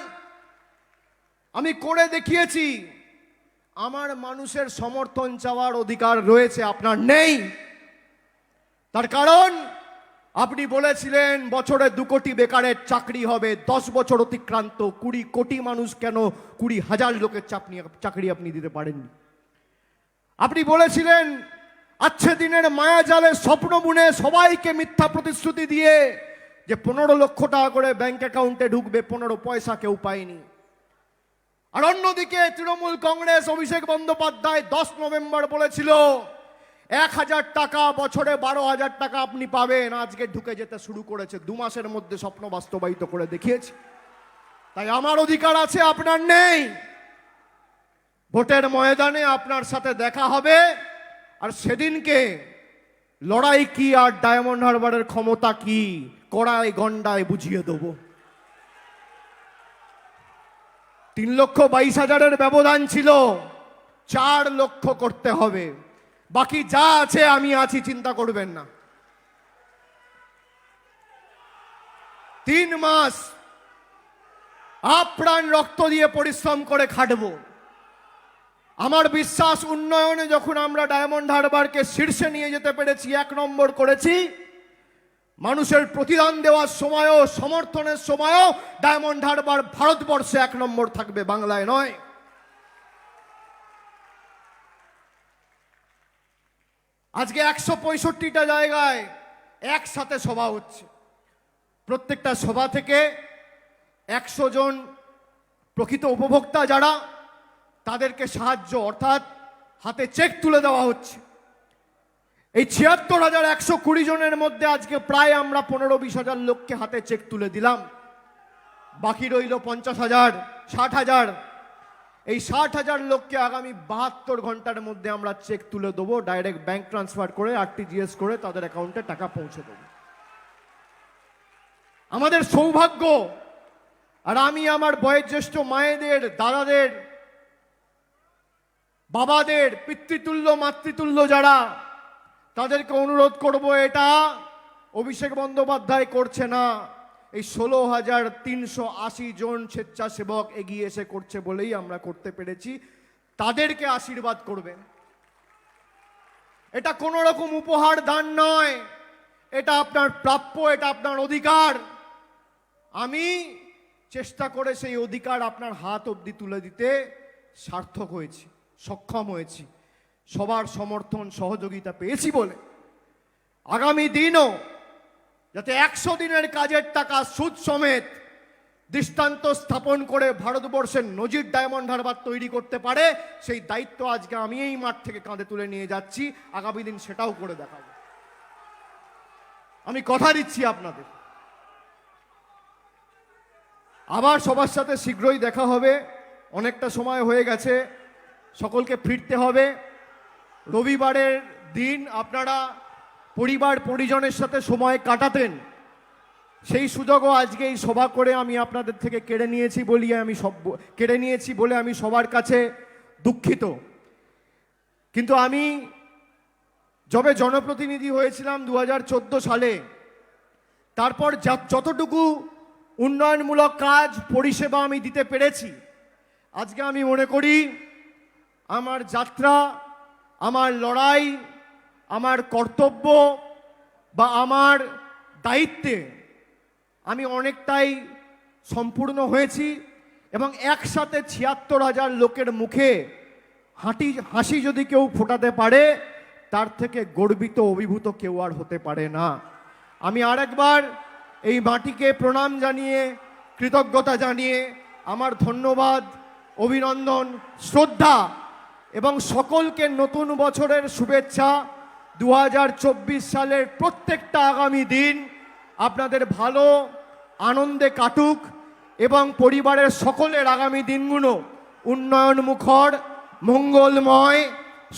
আমি করে দেখিয়েছি। আমার মানুষের সমর্থন চাওয়ার অধিকার রয়েছে, আপনার নেই। তার কারণ আপনি বলেছিলেন বছরে 2 কোটি বেকারের চাকরি হবে, 10 বছর অতিক্রান্ত, 20 কোটি মানুষ কেন 20,000 লোকের চাকরি আপনি দিতে পারেননি। আপনি বলেছিলেন আচ্ছে দিনের মায়া জালে স্বপ্ন বুনে সবাইকে মিথ্যা প্রতিশ্রুতি দিয়ে যে 15 লক্ষ টাকা করে ব্যাংক অ্যাকাউন্টে ঢুকবে, 15 পয়সা কেউ পায়নি। আর অন্যদিকে তৃণমূল কংগ্রেস অভিষেক বন্দ্যোপাধ্যায় 10 নভেম্বর বলেছিল 1,000 টাকা বছরে 12,000 টাকা আপনি পাবেন। আজকে ঢুকে যেতে শুরু করেছে, 2 মাসের মধ্যে স্বপ্ন বাস্তবায়িত করে দেখিয়েছে। তাই আমার অধিকার আছে, আপনার নেই। ভোটের ময়দানে আপনার সাথে দেখা হবে, আর সেদিনকে লড়াই কি আর ডায়মন্ড হারবারের ক্ষমতা কি কড়াই গন্ডায় বুঝিয়ে দেবো। 3,22,000 ব্যবধান ছিল, 4 লক্ষ করতে হবে। বাকি যা আছে আমি আছি, চিন্তা করবেন না। 3 মাস আপ্রাণ রক্ত দিয়ে পরিশ্রম করে খাটবো। আমার বিশ্বাস উন্নয়নে যখন আমরা ডায়মন্ড হারবারকে শীর্ষে নিয়ে যেতে পেরেছি, 1 নম্বর করেছি, মানুষের প্রতিদান দেওয়ার সময়ও সমর্থনের সময়ও ডায়মন্ড হারবার ভারতবর্ষে 1 নম্বর থাকবে, বাংলায় নয়। আজকে 165টা জায়গায় একসাথে সভা হচ্ছে। প্রত্যেকটা সভা থেকে 100 জন প্রকৃত উপভোক্তা যারা, তাদেরকে সাহায্য অর্থাৎ হাতে চেক তুলে দেওয়া হচ্ছে। এই 76,120 জনের মধ্যে আজকে প্রায় আমরা 15-20 হাজার লোককে হাতে চেক তুলে দিলাম। বাকি রইল 50,000, 60,000। এই 60,000 লোককে আগামী 72 ঘন্টার মধ্যে আমরা চেক তুলে দেবো, ডাইরেক্ট ব্যাংক ট্রান্সফার করে, RTGS করে তাদের অ্যাকাউন্টে টাকা পৌঁছে দেবো। আমাদের সৌভাগ্য। আর আমি আমার বয়োজ্যেষ্ঠ মায়েদের, দাদাদের, বাবাদের, পিতৃতুল্য মাতৃতুল্য যারা, তাদেরকে অনুরোধ করব, এটা অভিষেক বন্দ্যোপাধ্যায় করছে না, এই 16,380 জন স্বেচ্ছাসেবক এগিয়ে এসে করছে বলেই আমরা করতে পেরেছি। তাদেরকে আশীর্বাদ করবেন। এটা কোনো রকম উপহার দান নয়, এটা আপনার প্রাপ্য, এটা আপনার অধিকার। আমি চেষ্টা করে সেই অধিকার আপনার হাত অবধি তুলে দিতে সার্থক হয়েছি, সক্ষম হয়েছি, সবার সমর্থন সহযোগিতা পেয়েছি বলে। আগামী দিনও যাতে 100 দিনের কাজের টাকা সুদ সমেত দৃষ্টান্ত স্থাপন করে ভারতবর্ষের নজির ডায়মন্ড হারবার তৈরি করতে পারে, সেই দায়িত্ব আজকে আমি এই মাঠ থেকে কাঁধে তুলে নিয়ে যাচ্ছি। আগামী দিন সেটাও করে দেখাবো, আমি কথা দিচ্ছি আপনাদের। আবার সবার সাথে শীঘ্রই দেখা হবে। অনেকটা সময় হয়ে গেছে, সকলকে ফিরতে হবে। রবিবারের দিন আপনারা পরিবার পরিজনের সাথে সময় কাটাতেন, সেই সুযোগও আজকে এই সভা করে আমি আপনাদের থেকে কেড়ে নিয়েছি বলে আমি সবার কাছে দুঃখিত। কিন্তু আমি যবে জনপ্রতিনিধি হয়েছিলাম 2014 সালে, তারপর যতটুকু উন্নয়নমূলক কাজ পরিষেবা আমি দিতে পেরেছি, আজকে আমি মনে করি আমার যাত্রা, আমার লড়াই, আমার কর্তব্য বা আমার দায়িত্বে আমি অনেকটাই সম্পূর্ণ হয়েছি। এবং একসাথে 76,000 লোকের মুখে হাসি যদি কেউ ফোটাতে পারে, তার থেকে গর্বিত অভিভূত কেউ আর হতে পারে না। আমি আরেকবার এই মাটিকে প্রণাম জানিয়ে, কৃতজ্ঞতা জানিয়ে, আমার ধন্যবাদ, অভিনন্দন, শ্রদ্ধা এবং সকলকে নতুন বছরের শুভেচ্ছা। 2024 সালের প্রত্যেকটা আগামী দিন আপনাদের ভালো আনন্দে কাটুক এবং পরিবারের সকলের আগামী দিনগুলো উন্নয়ন মুখর, মঙ্গলময়,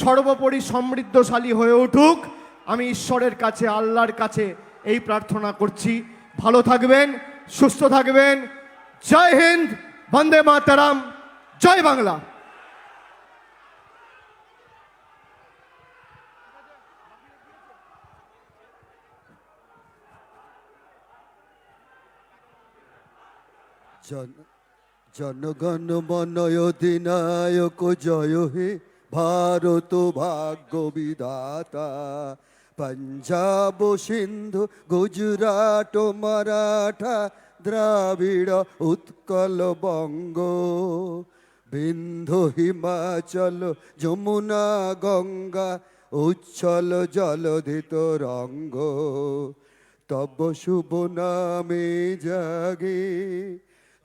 সর্বোপরি সমৃদ্ধশালী হয়ে উঠুক। আমি ঈশ্বরের কাছে, আল্লাহর কাছে এই প্রার্থনা করছি। ভালো থাকবেন, সুস্থ থাকবেন। জয় হিন্দ, বন্দে মাতরম, জয় বাংলা। জনগণ মন অধিনায়ক জয় হে ভারত ভাগ্য বিধাতা। পঞ্জাব সিন্ধু গুজরাট মারাঠা দ্রাবিড় উৎকল বঙ্গ, বিন্ধু হিমাচল যমুনা গঙ্গা উচ্ছল জলধিত রঙ্গ। তব শুভ নামে জাগে,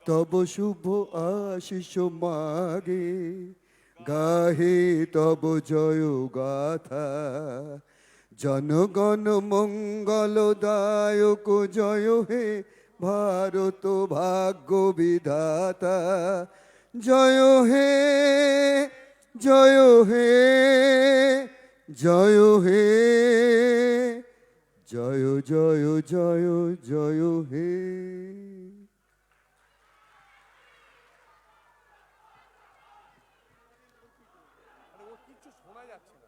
তব শুভ আশিস মাগে, গাহে তব জয় গাথা। জনগণ মঙ্গলদায়ক জয় হে ভারত ভাগ্য বিধাতা। জয় হে, জয় হে, জয় হে, জয় জয় জয় জয় হে। কিচ্ছু শোনা যাচ্ছে না।